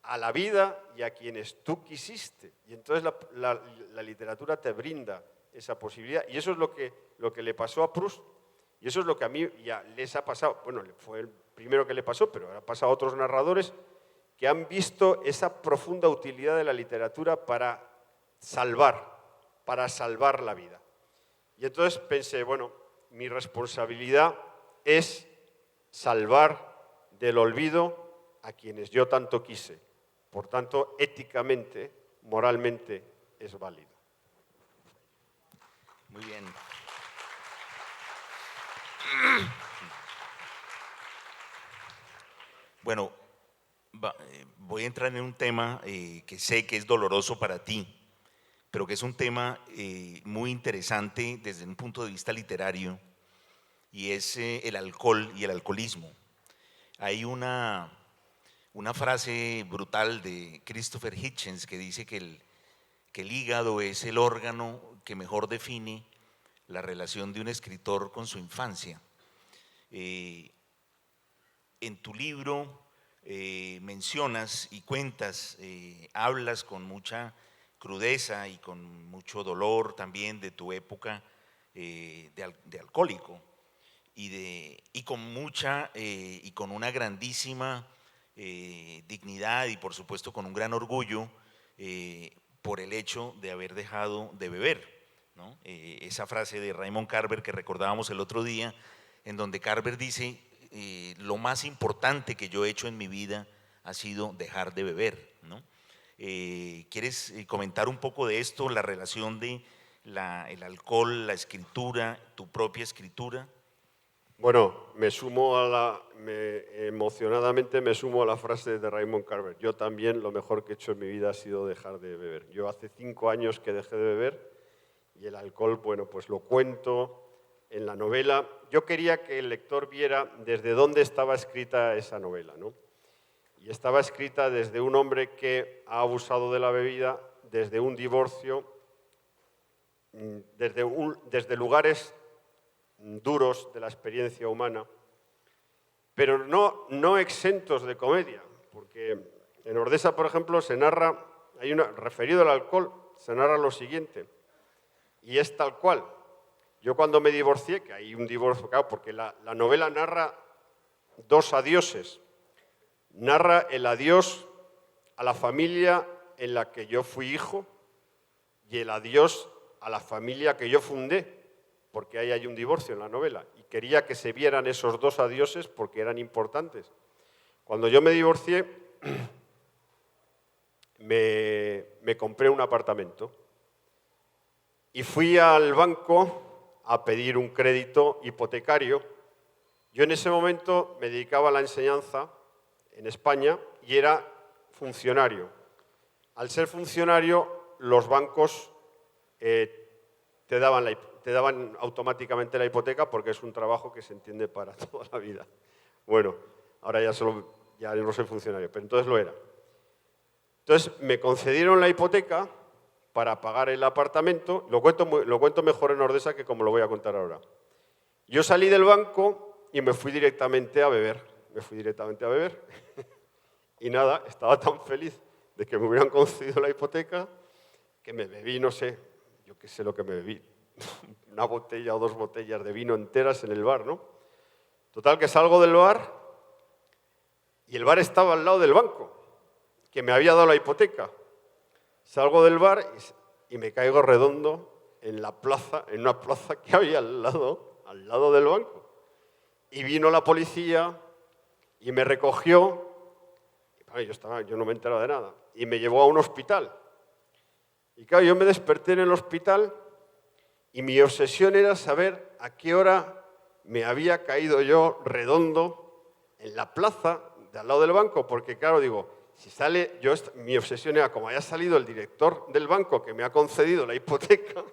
a la vida y a quienes tú quisiste. Y entonces la literatura te brinda esa posibilidad. Y eso es lo que le pasó a Proust, y eso es lo que a mí ya les ha pasado. Bueno, fue el primero que le pasó, pero ha pasado a otros narradores que han visto esa profunda utilidad de la literatura para salvar la vida. Y entonces pensé, bueno, mi responsabilidad es salvar del olvido a quienes yo tanto quise. Por tanto, éticamente, moralmente, es válido. Muy bien. Bueno, voy a entrar en un tema que sé que es doloroso para ti, pero que es un tema muy interesante desde un punto de vista literario, y es el alcohol y el alcoholismo. Hay una frase brutal de Christopher Hitchens que dice que el hígado es el órgano que mejor define la relación de un escritor con su infancia. En tu libro mencionas y cuentas, hablas con mucha crudeza y con mucho dolor también de tu época de alcohólico, y con una grandísima dignidad y por supuesto con un gran orgullo por el hecho de haber dejado de beber, ¿no? Esa frase de Raymond Carver que recordábamos el otro día, en donde Carver dice, lo más importante que yo he hecho en mi vida ha sido dejar de beber, ¿no? ¿Quieres comentar un poco de esto, la relación de el alcohol, la escritura, tu propia escritura? Bueno, emocionadamente me sumo a la frase de Raymond Carver. Yo también lo mejor que he hecho en mi vida ha sido dejar de beber. Yo hace 5 años que dejé de beber, y el alcohol, bueno, pues lo cuento en la novela. Yo quería que el lector viera desde dónde estaba escrita esa novela, ¿no? Y estaba escrita desde un hombre que ha abusado de la bebida, desde un divorcio, desde lugares duros de la experiencia humana, pero no exentos de comedia, porque en Ordesa, por ejemplo, se narra, referido al alcohol, se narra lo siguiente, y es tal cual. Yo cuando me divorcié, que hay un divorcio, claro, porque la novela narra 2 adioses. Narra el adiós a la familia en la que yo fui hijo y el adiós a la familia que yo fundé, porque ahí hay un divorcio en la novela, y quería que se vieran esos dos adioses porque eran importantes. Cuando yo me divorcié, me compré un apartamento y fui al banco a pedir un crédito hipotecario. Yo en ese momento me dedicaba a la enseñanza en España y era funcionario. Al ser funcionario, los bancos te daban automáticamente la hipoteca porque es un trabajo que se entiende para toda la vida. Bueno, ahora ya no soy funcionario, pero entonces lo era. Entonces me concedieron la hipoteca para pagar el apartamento. Lo cuento mejor en Ordesa que como lo voy a contar ahora. Yo salí del banco y me fui directamente a beber. Y nada, estaba tan feliz de que me hubieran concedido la hipoteca que me bebí, no sé, yo qué sé lo que me bebí, una botella o 2 botellas de vino enteras en el bar, ¿no? Total, que salgo del bar y el bar estaba al lado del banco, que me había dado la hipoteca. Salgo del bar y me caigo redondo en la plaza, en una plaza que había al lado del banco. Y vino la policía y me recogió. Yo no me he enterado de nada. Y me llevó a un hospital. Y claro, yo me desperté en el hospital y mi obsesión era saber a qué hora me había caído yo redondo en la plaza de al lado del banco. Porque claro, digo, si sale, mi obsesión era, como haya salido el director del banco que me ha concedido la hipoteca,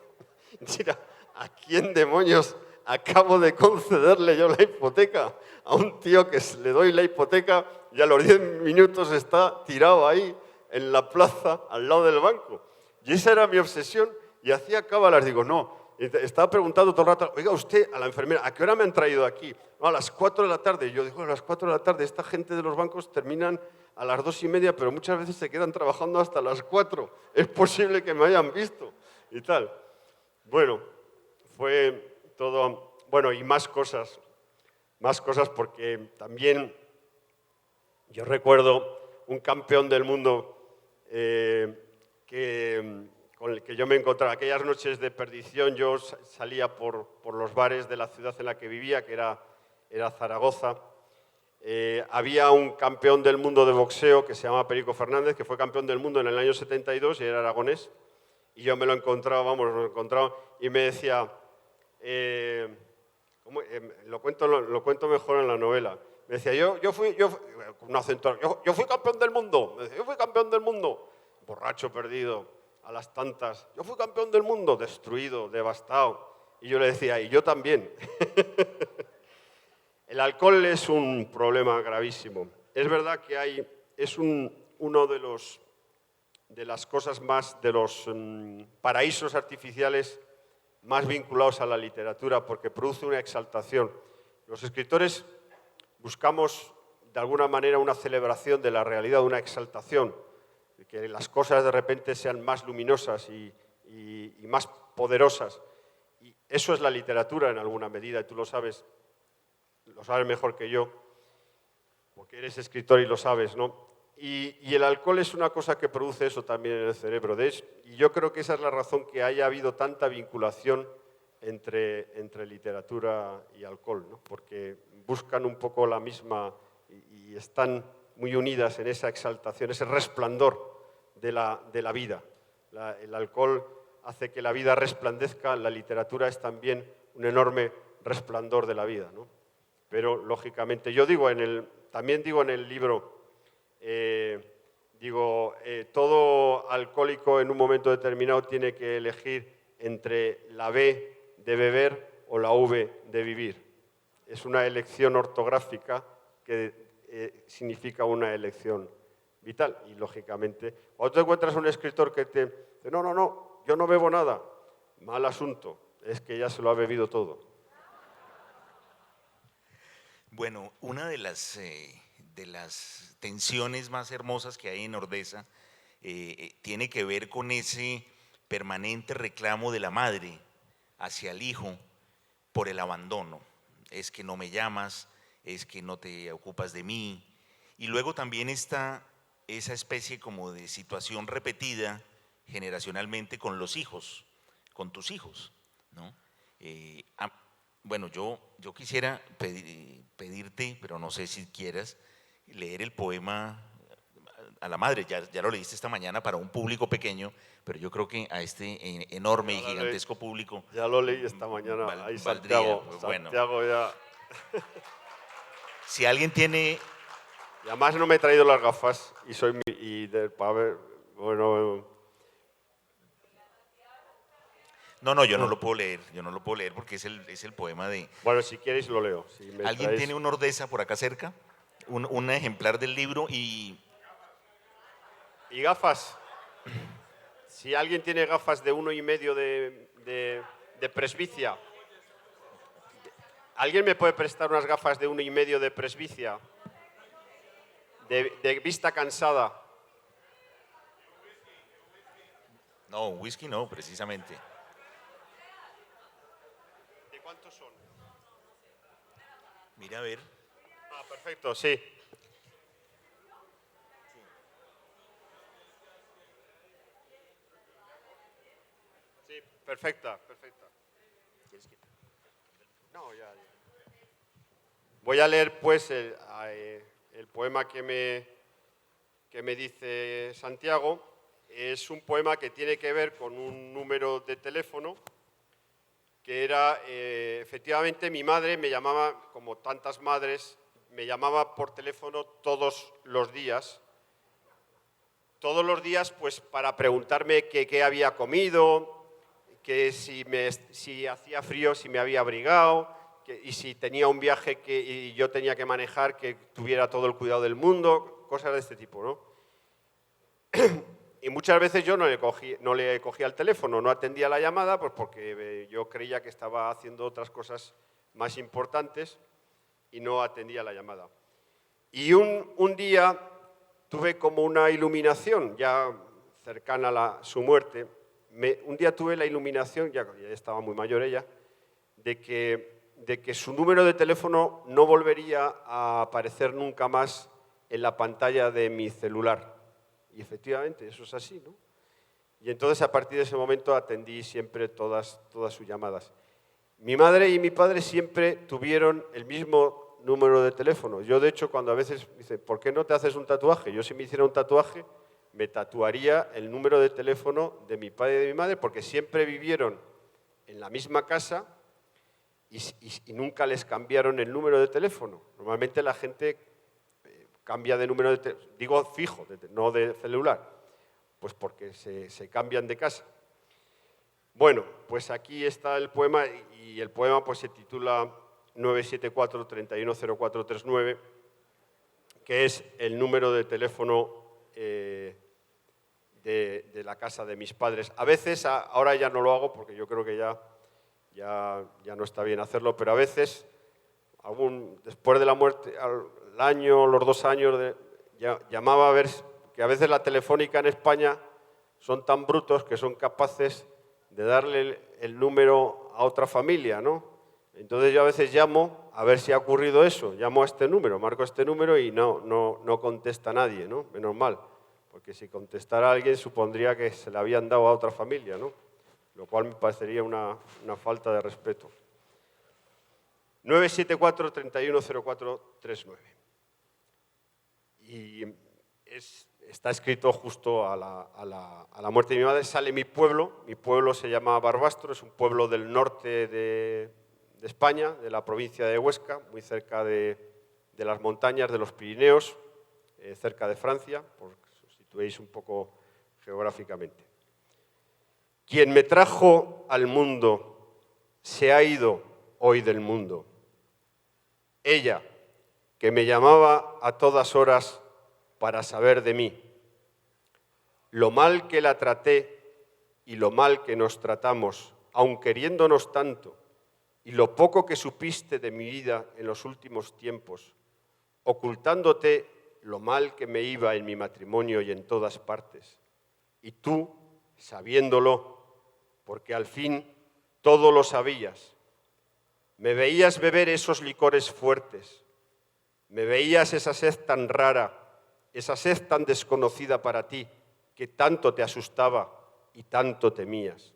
mira, ¿a quién demonios acabo de concederle yo la hipoteca? A un tío que le doy la hipoteca y a los 10 minutos está tirado ahí en la plaza al lado del banco. Y esa era mi obsesión y hacía cábalas. Digo, no, estaba preguntando todo el rato, oiga usted, a la enfermera, ¿a qué hora me han traído aquí? No, a las 4 de la tarde. Y yo digo, a las 4 de la tarde, esta gente de los bancos terminan a las 2:30, pero muchas veces se quedan trabajando hasta las 4. Es posible que me hayan visto y tal. Bueno, fue todo, bueno, y más cosas porque también yo recuerdo un campeón del mundo con el que yo me encontraba. Aquellas noches de perdición yo salía por los bares de la ciudad en la que vivía, que era Zaragoza. Había un campeón del mundo de boxeo que se llama Perico Fernández, que fue campeón del mundo en el año 72 y era aragonés. Y yo me lo encontraba, y me decía, lo cuento mejor en la novela. Me decía, yo fui campeón del mundo. Me decía, yo fui campeón del mundo. Borracho, perdido, a las tantas. Yo fui campeón del mundo, destruido, devastado. Y yo le decía, y yo también. El alcohol es un problema gravísimo. Es verdad que es uno de las cosas más, de los paraísos artificiales más vinculados a la literatura, porque produce una exaltación. Los escritores buscamos, de alguna manera, una celebración de la realidad, una exaltación, que las cosas de repente sean más luminosas y más poderosas. Y eso es la literatura en alguna medida, y tú lo sabes mejor que yo, porque eres escritor y lo sabes, ¿no? Y el alcohol es una cosa que produce eso también en el cerebro. Y yo creo que esa es la razón que haya habido tanta vinculación entre literatura y alcohol, ¿no? Porque buscan un poco la misma y están muy unidas en esa exaltación, ese resplandor de la vida. El alcohol hace que la vida resplandezca, la literatura es también un enorme resplandor de la vida, ¿no? Pero, lógicamente, también digo en el libro, todo alcohólico en un momento determinado tiene que elegir entre la B de beber o la V de vivir. Es una elección ortográfica que significa una elección vital. Y, lógicamente, cuando te encuentras un escritor que te dice, no, yo no bebo nada, mal asunto, es que ya se lo ha bebido todo. Bueno, una de las tensiones más hermosas que hay en Ordesa tiene que ver con ese permanente reclamo de la madre hacia el hijo por el abandono. Es que no me llamas, es que no te ocupas de mí. Y luego también está esa especie como de situación repetida generacionalmente con los hijos con tus hijos, ¿no? Bueno, yo quisiera pedirte, pero no sé si quieras, leer el poema a la madre. Ya lo leíste esta mañana para un público pequeño, pero yo creo que a este enorme y gigantesco público ya lo leí esta mañana. Ahí valdría. Santiago, Bueno, Santiago ya. si alguien tiene... Y además no me he traído las gafas y para ver, bueno. No, yo no lo puedo leer porque es el poema de... Bueno, si queréis lo leo. Si ¿Alguien tiene una Ordesa por acá cerca? Un ejemplar del libro y gafas. Si alguien tiene gafas de 1,5 de presbicia. ¿Alguien me puede prestar unas gafas de 1,5 de presbicia? De vista cansada. No, un whisky no, precisamente. ¿De cuántos son? Mira, a ver. Ah, perfecto, sí. Sí, perfecta. No, ya. Voy a leer, pues, el poema que me dice Santiago. Es un poema que tiene que ver con un número de teléfono que era, efectivamente, mi madre me llamaba, como tantas madres, me llamaba por teléfono todos los días. Todos los días, pues, para preguntarme qué había comido, que si hacía frío, si me había abrigado, y si tenía un viaje y yo tenía que manejar, que tuviera todo el cuidado del mundo, cosas de este tipo, ¿no? Y muchas veces yo no le cogía el teléfono, no atendía la llamada, pues porque yo creía que estaba haciendo otras cosas más importantes y no atendía la llamada. Y un día tuve como una iluminación, ya cercana a su muerte. Un día tuve la iluminación, ya estaba muy mayor ella, de que su número de teléfono no volvería a aparecer nunca más en la pantalla de mi celular. Y efectivamente, eso es así, ¿no? Y entonces, a partir de ese momento, atendí siempre todas sus llamadas. Mi madre y mi padre siempre tuvieron el mismo número de teléfono. Yo, de hecho, cuando a veces dicen, ¿por qué no te haces un tatuaje? Yo, si me hiciera un tatuaje, me tatuaría el número de teléfono de mi padre y de mi madre, porque siempre vivieron en la misma casa y nunca les cambiaron el número de teléfono. Normalmente la gente cambia de número de teléfono, digo fijo, no de celular, pues porque se cambian de casa. Bueno, pues aquí está el poema, y el poema pues se titula 974-310439, que es el número de teléfono de la casa de mis padres. A veces, ahora ya no lo hago porque yo creo que ya no está bien hacerlo, pero a veces, después de la muerte, al año, los 2 años, llamaba a ver que a veces la telefónica en España son tan brutos que son capaces de darle el número a otra familia, ¿no? Entonces yo a veces llamo a ver si ha ocurrido eso, llamo a este número, marco este número y no contesta nadie, ¿no? Menos mal, porque si contestara alguien supondría que se le habían dado a otra familia, ¿no? Lo cual me parecería una falta de respeto. 974-310439. Y está escrito justo a la muerte de mi madre. Sale mi pueblo se llama Barbastro, es un pueblo del norte de España, de la provincia de Huesca, muy cerca de las montañas de los Pirineos, cerca de Francia, por que os situéis un poco geográficamente. Quien me trajo al mundo se ha ido hoy del mundo. Ella, que me llamaba a todas horas para saber de mí. Lo mal que la traté y lo mal que nos tratamos, aun queriéndonos tanto, y lo poco que supiste de mi vida en los últimos tiempos, ocultándote lo mal que me iba en mi matrimonio y en todas partes. Y tú, sabiéndolo, porque al fin todo lo sabías, me veías beber esos licores fuertes, me veías esa sed tan rara, esa sed tan desconocida para ti, que tanto te asustaba y tanto temías.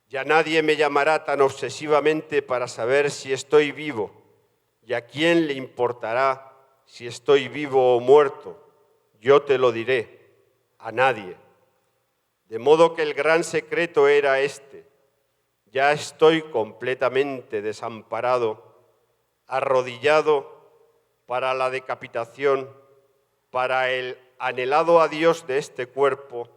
Ya nadie me llamará tan obsesivamente para saber si estoy vivo. ¿Y a quién le importará si estoy vivo o muerto? Yo te lo diré, a nadie. De modo que el gran secreto era este: ya estoy completamente desamparado, arrodillado para la decapitación, para el anhelado adiós de este cuerpo,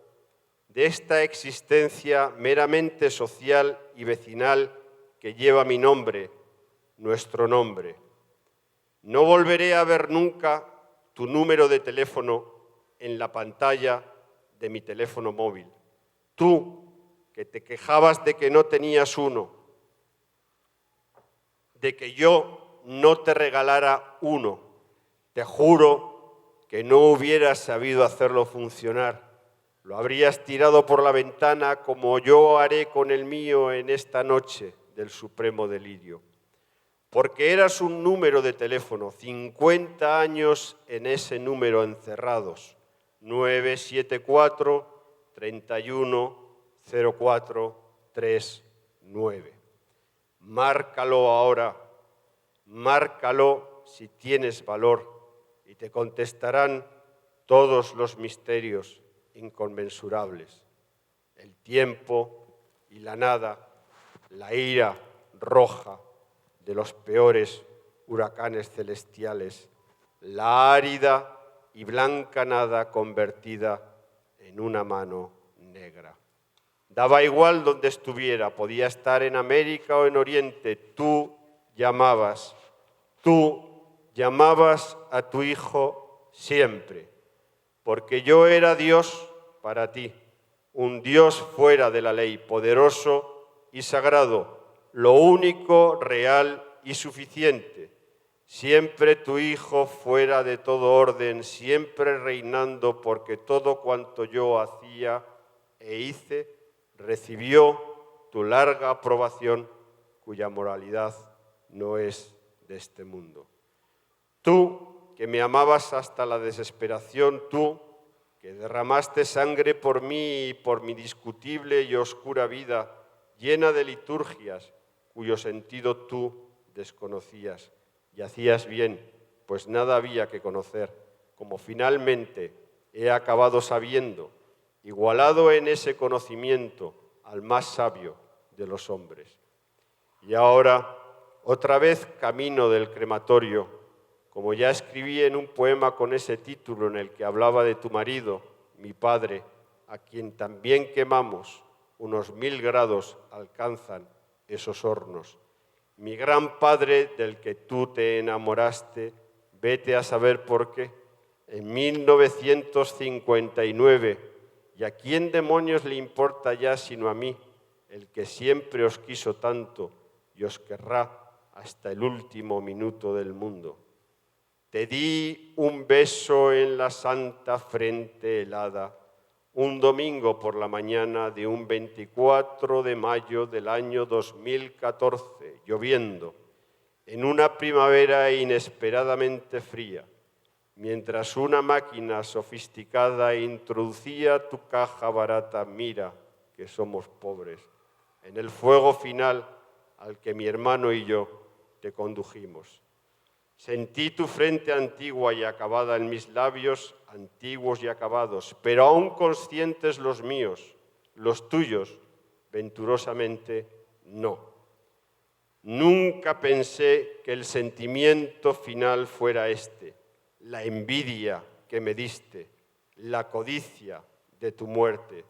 de esta existencia meramente social y vecinal que lleva mi nombre, nuestro nombre. No volveré a ver nunca tu número de teléfono en la pantalla de mi teléfono móvil. Tú, que te quejabas de que no tenías uno, de que yo no te regalara uno, te juro que no hubieras sabido hacerlo funcionar. Lo habrías tirado por la ventana como yo haré con el mío en esta noche del supremo delirio. Porque eras un número de teléfono, 50 años en ese número encerrados, 974-310439. Márcalo ahora, márcalo si tienes valor, y te contestarán todos los misterios inconmensurables: el tiempo y la nada, la ira roja de los peores huracanes celestiales, la árida y blanca nada convertida en una mano negra. Daba igual donde estuviera, podía estar en América o en Oriente, tú llamabas a tu hijo siempre, porque yo era Dios para ti, un Dios fuera de la ley, poderoso y sagrado, lo único, real y suficiente, siempre tu hijo fuera de todo orden, siempre reinando, porque todo cuanto yo hacía e hice recibió tu larga aprobación, cuya moralidad no es de este mundo. Tú, que me amabas hasta la desesperación, tú, que derramaste sangre por mí y por mi discutible y oscura vida, llena de liturgias, cuyo sentido tú desconocías, y hacías bien, pues nada había que conocer, como finalmente he acabado sabiendo, igualado en ese conocimiento al más sabio de los hombres. Y ahora, otra vez camino del crematorio, como ya escribí en un poema con ese título en el que hablaba de tu marido, mi padre, a quien también quemamos, unos 1000 grados alcanzan esos hornos. Mi gran padre del que tú te enamoraste, vete a saber por qué, en 1959, ¿y a quién demonios le importa ya sino a mí, el que siempre os quiso tanto y os querrá hasta el último minuto del mundo? Te di un beso en la santa frente helada, un domingo por la mañana de un 24 de mayo del año 2014, lloviendo, en una primavera inesperadamente fría, mientras una máquina sofisticada introducía tu caja barata, mira que somos pobres, en el fuego final al que mi hermano y yo te condujimos. Sentí tu frente antigua y acabada en mis labios, antiguos y acabados, pero aún conscientes los míos, los tuyos, venturosamente no. Nunca pensé que el sentimiento final fuera este, la envidia que me diste, la codicia de tu muerte,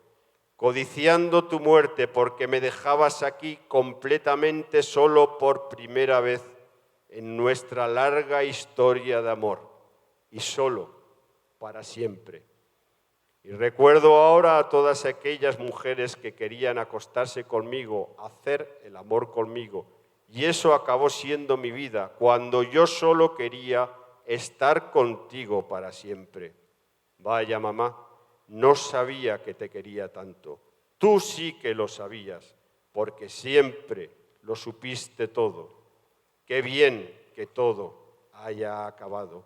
codiciando tu muerte porque me dejabas aquí completamente solo por primera vez en nuestra larga historia de amor, y solo para siempre. Y recuerdo ahora a todas aquellas mujeres que querían acostarse conmigo, hacer el amor conmigo, y eso acabó siendo mi vida, cuando yo solo quería estar contigo para siempre. Vaya, mamá, no sabía que te quería tanto. Tú sí que lo sabías, porque siempre lo supiste todo. Qué bien que todo haya acabado.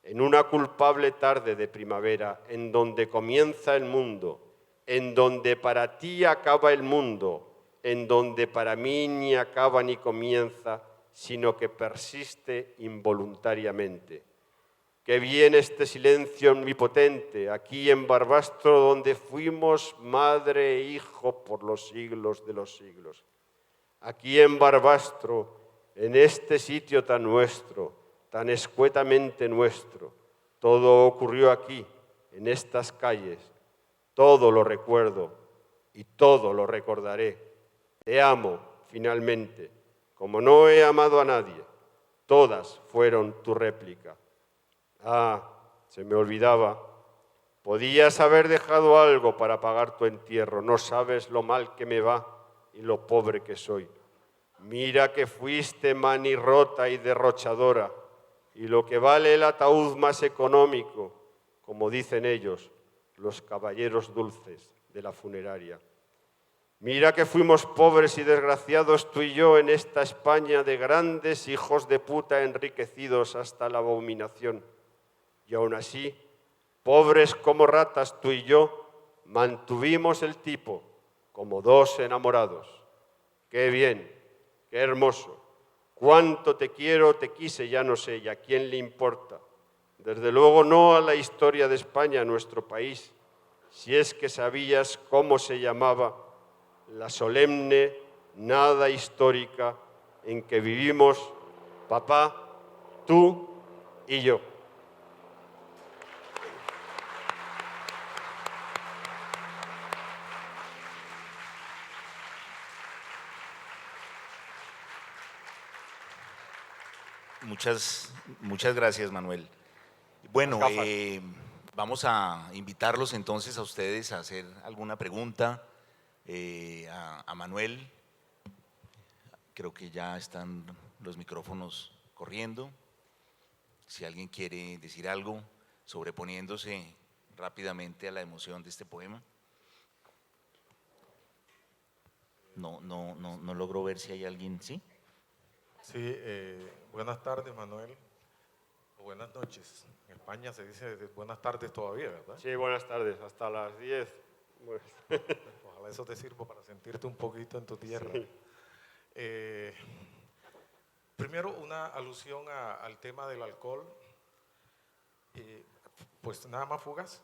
En una culpable tarde de primavera, en donde comienza el mundo, en donde para ti acaba el mundo, en donde para mí ni acaba ni comienza, sino que persiste involuntariamente. Qué bien este silencio omnipotente, aquí en Barbastro, donde fuimos madre e hijo por los siglos de los siglos. Aquí en Barbastro, en este sitio tan nuestro, tan escuetamente nuestro, todo ocurrió aquí, en estas calles. Todo lo recuerdo y todo lo recordaré. Te amo, finalmente, como no he amado a nadie. Todas fueron tu réplica. Ah, se me olvidaba. Podías haber dejado algo para pagar tu entierro. No sabes lo mal que me va y lo pobre que soy. Mira que fuiste manirrota y derrochadora, y lo que vale el ataúd más económico, como dicen ellos, los caballeros dulces de la funeraria. Mira que fuimos pobres y desgraciados tú y yo en esta España de grandes hijos de puta enriquecidos hasta la abominación. Y aún así, pobres como ratas tú y yo, mantuvimos el tipo como dos enamorados. ¡Qué bien! ¡Qué hermoso! Cuánto te quiero, te quise, ya no sé, y a quién le importa. Desde luego no a la historia de España, nuestro país, si es que sabías cómo se llamaba la solemne nada histórica en que vivimos papá, tú y yo. Muchas gracias, Manuel. Bueno, vamos a invitarlos entonces a ustedes a hacer alguna pregunta a Manuel. Creo que ya están los micrófonos corriendo. Si alguien quiere decir algo, sobreponiéndose rápidamente a la emoción de este poema. No logro ver si hay alguien, ¿sí? Sí, buenas tardes, Manuel. O buenas noches. En España se dice buenas tardes todavía, ¿verdad? Sí, buenas tardes, hasta las 10. Ojalá eso te sirva para sentirte un poquito en tu tierra. Sí. Primero, una alusión al tema del alcohol. Pues nada más fugaz.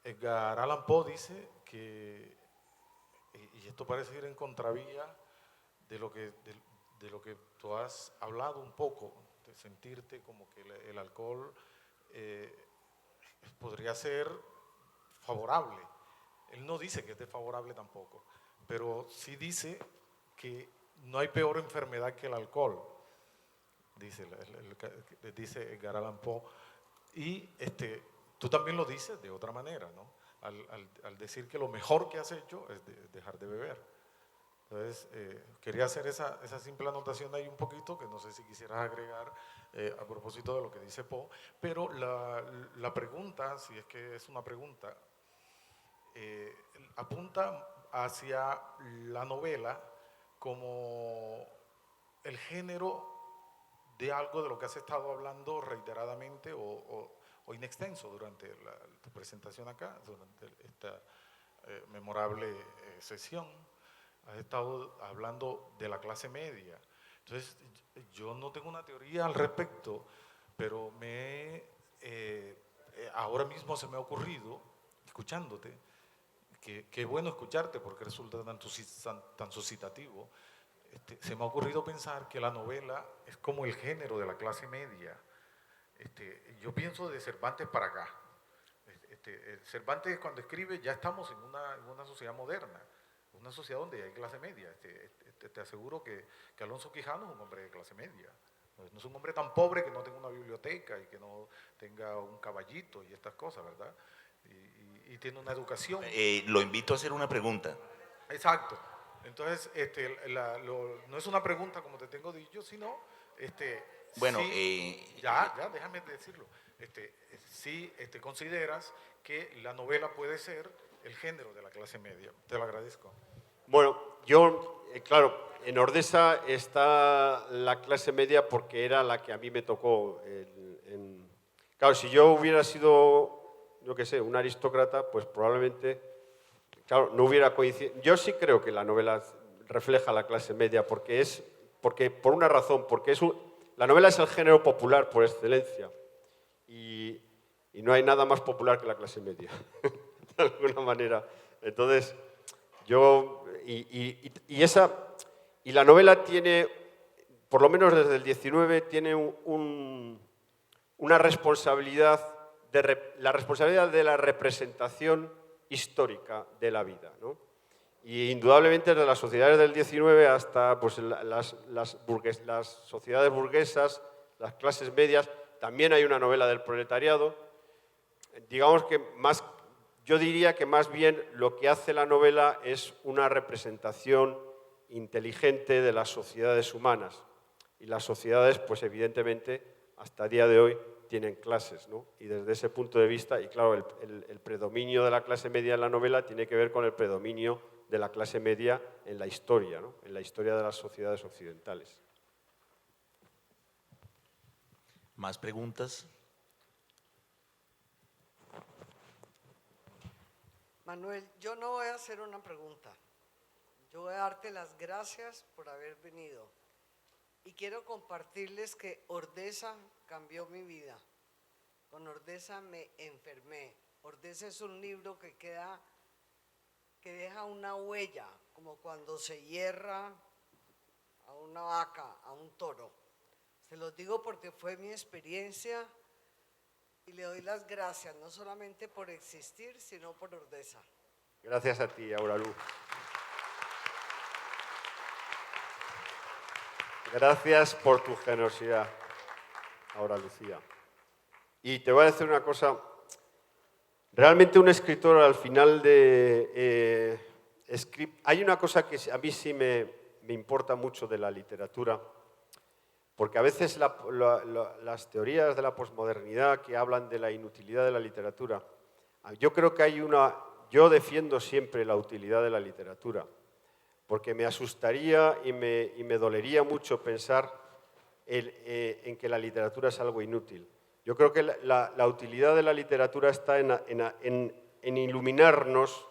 Edgar Allan Poe dice que, y esto parece ir en contravía de lo que tú has hablado un poco, de sentirte como que el alcohol podría ser favorable. Él no dice que es desfavorable tampoco, pero sí dice que no hay peor enfermedad que el alcohol, dice Edgar Allan Poe. Y tú también lo dices de otra manera, ¿no? Al decir que lo mejor que has hecho es dejar de beber. Entonces, quería hacer esa simple anotación ahí un poquito, que no sé si quisieras agregar a propósito de lo que dice Poe, pero la pregunta, si es que es una pregunta, apunta hacia la novela como el género de algo de lo que has estado hablando reiteradamente o in extenso durante tu presentación acá, durante esta memorable sesión. Has estado hablando de la clase media. Entonces, yo no tengo una teoría al respecto, pero ahora mismo se me ha ocurrido, escuchándote, que bueno escucharte porque resulta tan suscitativo. Se me ha ocurrido pensar que la novela es como el género de la clase media. Yo pienso de Cervantes para acá. Cervantes cuando escribe ya estamos en una sociedad moderna, una sociedad donde hay clase media. Te aseguro que Alonso Quijano es un hombre de clase media. No es un hombre tan pobre que no tenga una biblioteca y que no tenga un caballito y estas cosas, ¿verdad? Y tiene una educación. Lo invito a hacer una pregunta. Exacto. Entonces, no es una pregunta como te tengo dicho, sino, bueno, sí, ya, déjame decirlo. Sí, consideras que la novela puede ser el género de la clase media. Te lo agradezco. Bueno, yo, claro, en Ordesa está la clase media porque era la que a mí me tocó. Claro, si yo hubiera sido, yo qué sé, un aristócrata, pues probablemente, claro, no hubiera coincidido. Yo sí creo que la novela refleja la clase media, porque por una razón, porque la novela es el género popular por excelencia y no hay nada más popular que la clase media, de alguna manera. Entonces, y la novela tiene, por lo menos desde el 19, tiene una responsabilidad, la responsabilidad de la representación histórica de la vida, ¿no? Y indudablemente desde las sociedades del 19 hasta pues, las sociedades burguesas, las clases medias, también hay una novela del proletariado. Digamos que yo diría que más bien lo que hace la novela es una representación inteligente de las sociedades humanas. Y las sociedades, pues evidentemente, hasta el día de hoy tienen clases, ¿no? Y desde ese punto de vista, y claro, el predominio de la clase media en la novela tiene que ver con el predominio de la clase media en la historia, ¿no? En la historia de las sociedades occidentales. ¿Más preguntas? Manuel, yo no voy a hacer una pregunta. Yo voy a darte las gracias por haber venido. Y quiero compartirles que Ordesa cambió mi vida. Con Ordesa me enfermé. Ordesa es un libro que deja una huella, como cuando se hierra a una vaca, a un toro. Se los digo porque fue mi experiencia y le doy las gracias, no solamente por existir, sino por Ordesa. Gracias a ti, Auraluz. Gracias por tu generosidad, Aura Lucía. Y te voy a decir una cosa. Realmente un escritor al final hay una cosa que a mí sí me importa mucho de la literatura, porque a veces las teorías de la posmodernidad que hablan de la inutilidad de la literatura, yo creo que yo defiendo siempre la utilidad de la literatura, porque me asustaría y me dolería mucho pensar en que la literatura es algo inútil. Yo creo que la utilidad de la literatura está en iluminarnos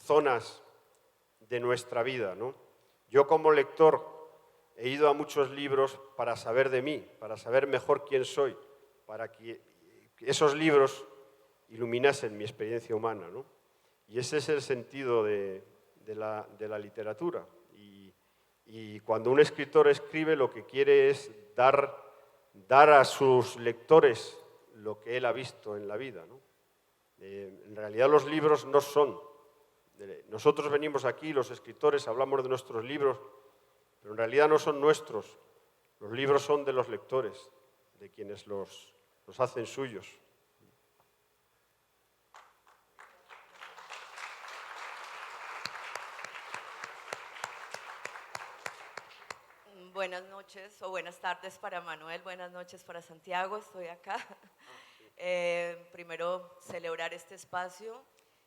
zonas de nuestra vida, ¿no? Yo como lector he ido a muchos libros para saber de mí, para saber mejor quién soy, para que esos libros iluminasen mi experiencia humana, ¿no? Y ese es el sentido de la literatura. Y cuando un escritor escribe, lo que quiere es dar a sus lectores lo que él ha visto en la vida, ¿no? En realidad los libros no son. Nosotros venimos aquí, los escritores, hablamos de nuestros libros, pero en realidad no son nuestros. Los libros son de los lectores, de quienes los hacen suyos. Buenas noches o buenas tardes para Manuel, buenas noches para Santiago, estoy acá. Primero, celebrar este espacio,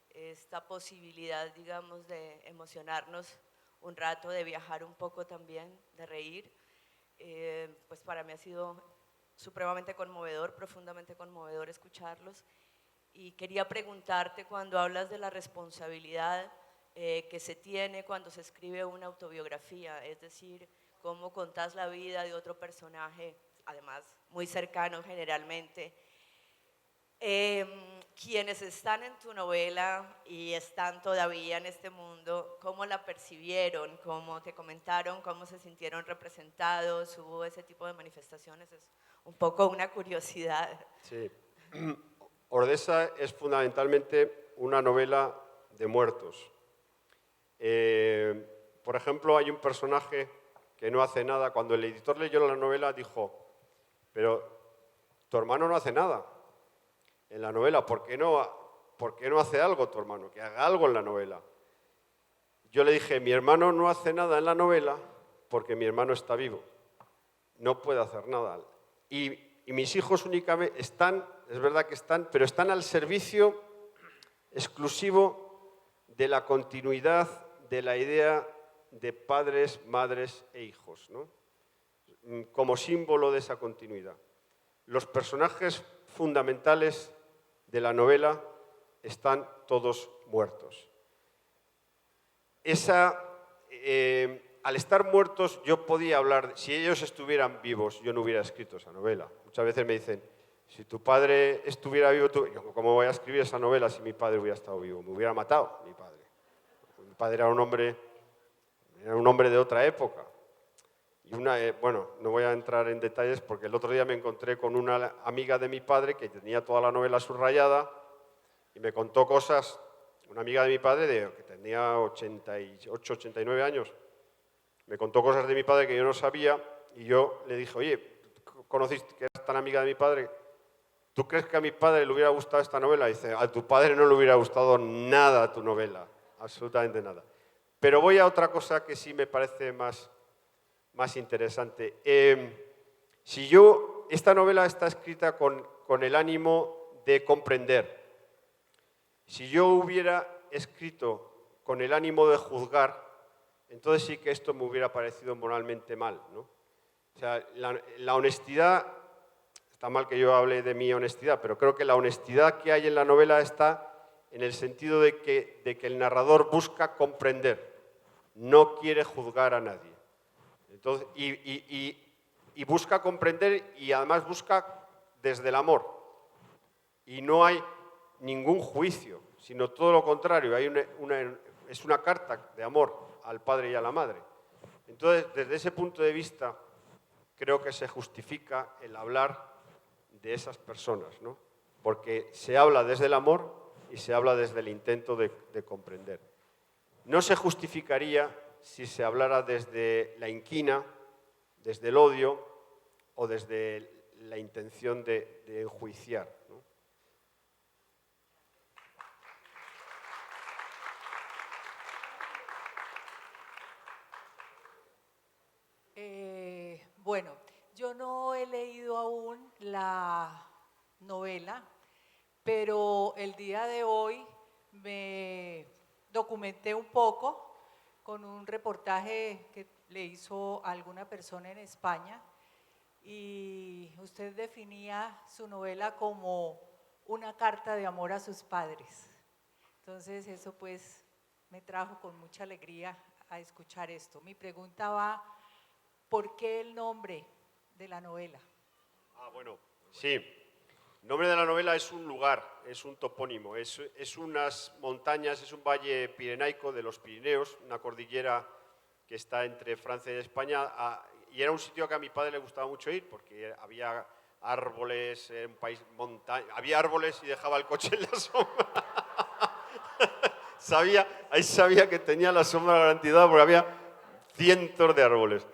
esta posibilidad, digamos, de emocionarnos un rato, de viajar un poco también, de reír. Pues para mí ha sido supremamente conmovedor, profundamente conmovedor escucharlos. Y quería preguntarte, cuando hablas de la responsabilidad que se tiene cuando se escribe una autobiografía, es decir, cómo contás la vida de otro personaje, además muy cercano generalmente. Quienes están en tu novela y están todavía en este mundo, ¿cómo la percibieron? ¿Cómo te comentaron? ¿Cómo se sintieron representados? ¿Hubo ese tipo de manifestaciones? Es un poco una curiosidad. Sí. Ordesa es fundamentalmente una novela de muertos. Por ejemplo, hay un personaje que no hace nada. Cuando el editor leyó la novela dijo, pero tu hermano no hace nada en la novela, ¿por qué no hace algo tu hermano? Que haga algo en la novela. Yo le dije, mi hermano no hace nada en la novela porque mi hermano está vivo, no puede hacer nada. Y mis hijos únicamente están, es verdad que están, pero están al servicio exclusivo de la continuidad de la idea de padres, madres e hijos, ¿no? Como símbolo de esa continuidad. Los personajes fundamentales de la novela están todos muertos. al estar muertos yo podía hablar, si ellos estuvieran vivos, yo no hubiera escrito esa novela. Muchas veces me dicen, si tu padre estuviera vivo, ¿cómo voy a escribir esa novela si mi padre hubiera estado vivo? Me hubiera matado mi padre. Mi padre era un hombre de otra época. Y bueno, no voy a entrar en detalles porque el otro día me encontré con una amiga de mi padre que tenía toda la novela subrayada y me contó cosas, una amiga de mi padre que tenía 88, 89 años, me contó cosas de mi padre que yo no sabía y yo le dije, oye, ¿conociste que eras tan amiga de mi padre? ¿Tú crees que a mi padre le hubiera gustado esta novela? Dice, a tu padre no le hubiera gustado nada tu novela, absolutamente nada. Pero voy a otra cosa que sí me parece más interesante. Esta novela está escrita con el ánimo de comprender. Si yo hubiera escrito con el ánimo de juzgar, entonces sí que esto me hubiera parecido moralmente mal, ¿no? O sea, la honestidad, está mal que yo hable de mi honestidad, pero creo que la honestidad que hay en la novela está en el sentido de que el narrador busca comprender, no quiere juzgar a nadie. Entonces, y busca comprender y además busca desde el amor. Y no hay ningún juicio, sino todo lo contrario, es una carta de amor al padre y a la madre. Entonces, desde ese punto de vista, creo que se justifica el hablar de esas personas, ¿no? Porque se habla desde el amor y se habla desde el intento de comprender. No se justificaría si se hablara desde la inquina, desde el odio o desde la intención de enjuiciar, ¿no? Bueno, yo no he leído aún la novela, pero el día de hoy me documenté un poco con un reportaje que le hizo alguna persona en España y usted definía su novela como una carta de amor a sus padres. Entonces eso pues me trajo con mucha alegría a escuchar esto. Mi pregunta va, ¿por qué el nombre de la novela? Bueno, sí. El nombre de la novela es un lugar, es un topónimo, es unas montañas, es un valle pirenaico de los Pirineos, una cordillera que está entre Francia y España, y era un sitio que a mi padre le gustaba mucho ir porque había árboles, era un país había árboles y dejaba el coche en la sombra. Ahí sabía que tenía la sombra garantizada porque había cientos de árboles.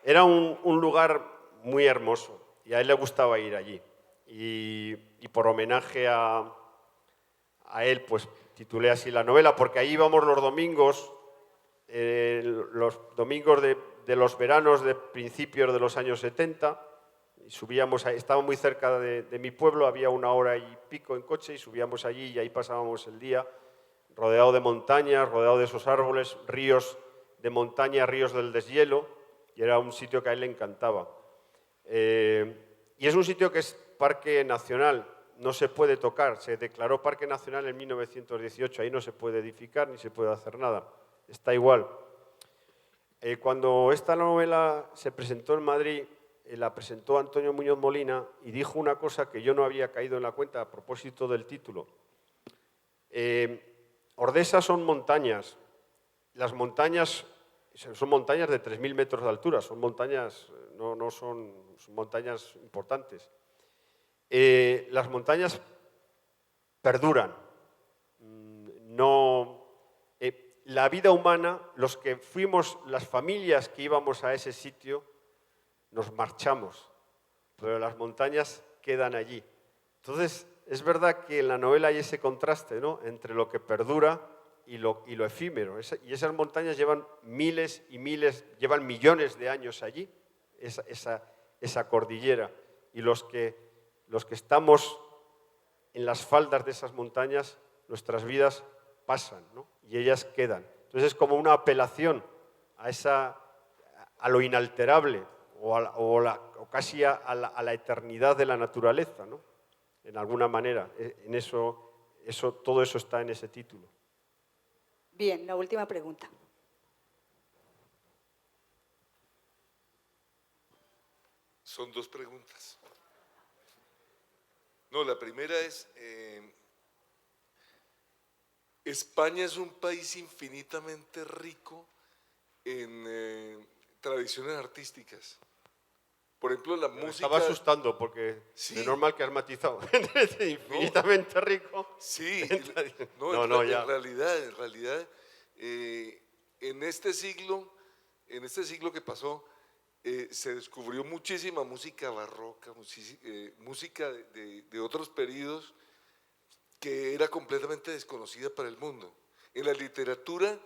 Era un lugar muy hermoso y a él le gustaba ir allí. Y por homenaje a él, pues titulé así la novela, porque ahí íbamos los domingos de los veranos de principios de los años 70, y subíamos, estaba muy cerca de mi pueblo, había 1 hora y pico en coche, y subíamos allí y ahí pasábamos el día, rodeado de montañas, rodeado de esos árboles, ríos de montaña, ríos del deshielo, y era un sitio que a él le encantaba. Y es un sitio que es parque nacional, no se puede tocar, se declaró parque nacional en 1918, ahí no se puede edificar ni se puede hacer nada, está igual. Cuando esta novela se presentó en Madrid, la presentó Antonio Muñoz Molina y dijo una cosa que yo no había caído en la cuenta a propósito del título. Ordesa son montañas, las montañas son montañas de 3.000 metros de altura, son montañas, son montañas importantes. Las montañas perduran. La vida humana, los que fuimos, las familias que íbamos a ese sitio, nos marchamos, pero las montañas quedan allí. Entonces, es verdad que en la novela hay ese contraste, ¿no?, entre lo que perdura y lo efímero. Y esas montañas llevan miles y miles, llevan millones de años allí, esa cordillera. Y los que estamos en las faldas de esas montañas, nuestras vidas pasan, ¿no?, y ellas quedan. Entonces es como una apelación a lo inalterable o casi a la eternidad de la naturaleza, ¿no?, en alguna manera. Todo eso está en ese título. Bien, la última pregunta. Son dos preguntas. No, la primera es, España es un país infinitamente rico en tradiciones artísticas. Por ejemplo, la Me música… estaba asustando porque Sí. es normal que has matizado. Infinitamente rico. Sí, No, no, ya. en realidad, en este siglo que pasó, se descubrió muchísima música barroca, música de otros periodos que era completamente desconocida para el mundo. En la literatura,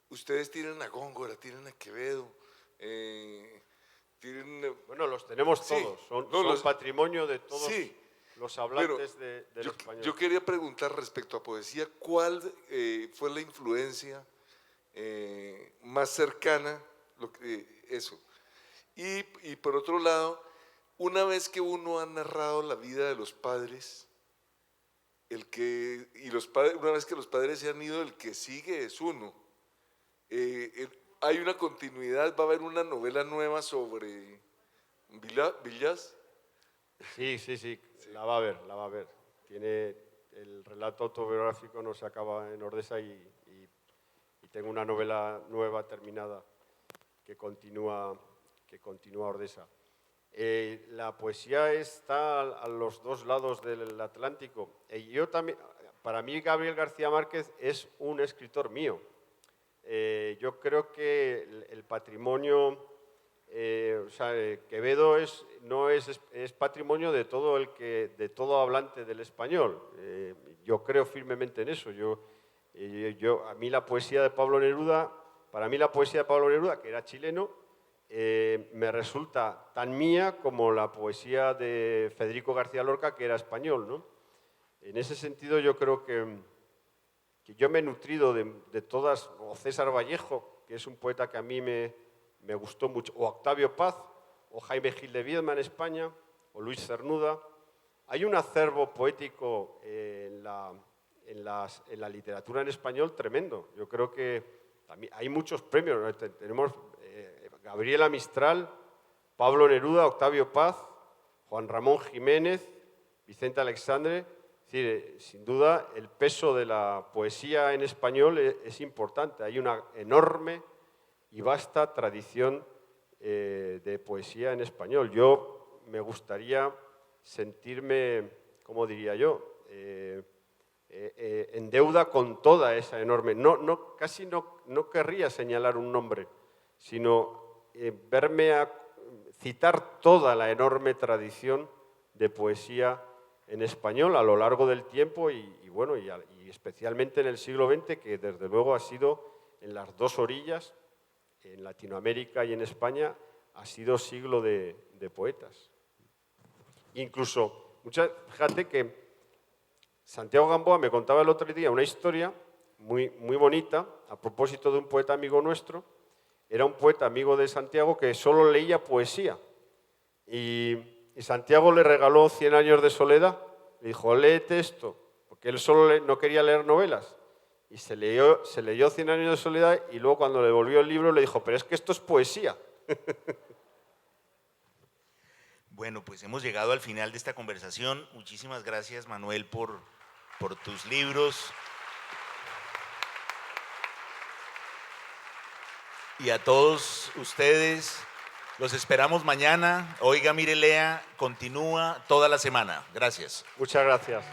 ustedes tienen a Góngora, tienen a Quevedo, tienen… Bueno, los tenemos Sí. todos. Son, No, son los… patrimonio de todos Sí, los pero hablantes del yo, español. yo quería preguntar respecto a poesía, ¿cuál fue la influencia más cercana? Eso. Y por otro lado, una vez que uno ha narrado la vida de los padres, una vez que los padres se han ido, el que sigue es uno. Hay una continuidad, va a haber una novela nueva sobre Villás. Sí, la va a ver, la va a ver. Tiene el relato autobiográfico, no se acaba en Ordesa y tengo una novela nueva terminada que continúa Ordesa. La poesía está a los dos lados del Atlántico. Yo también, para mí Gabriel García Márquez es un escritor mío. Yo creo que el patrimonio, Quevedo es patrimonio de todo hablante del español. Yo creo firmemente en eso. A mí la poesía de Pablo Neruda, que era chileno, me resulta tan mía como la poesía de Federico García Lorca, que era español, ¿no? En ese sentido yo creo que yo me he nutrido de todas, o César Vallejo, que es un poeta que a mí me gustó mucho, o Octavio Paz, o Jaime Gil de Viedma en España, o Luis Cernuda. Hay un acervo poético en la literatura en español tremendo. Yo creo que también hay muchos premios, ¿no? Tenemos Gabriela Mistral, Pablo Neruda, Octavio Paz, Juan Ramón Jiménez, Vicente Alexandre. Es decir, sin duda, el peso de la poesía en español es importante. Hay una enorme y vasta tradición de poesía en español. Yo me gustaría sentirme, ¿cómo diría yo?, en deuda con toda esa enorme… Casi no querría señalar un nombre, sino verme a citar toda la enorme tradición de poesía en español a lo largo del tiempo y especialmente en el siglo XX, que desde luego ha sido en las dos orillas, en Latinoamérica y en España, ha sido siglo de poetas. Incluso, fíjate que Santiago Gamboa me contaba el otro día una historia muy, muy bonita a propósito de un poeta amigo nuestro. Era un poeta amigo de Santiago que solo leía poesía. Y Santiago le regaló 100 años de soledad. Le dijo, léete esto, porque él solo no quería leer novelas. Y se leyó 100 años de soledad y luego cuando le devolvió el libro le dijo, pero es que esto es poesía. Bueno, pues hemos llegado al final de esta conversación. Muchísimas gracias, Manuel, por tus libros. Y a todos ustedes, los esperamos mañana. Oiga, mire, lea, continúa toda la semana. Gracias. Muchas gracias.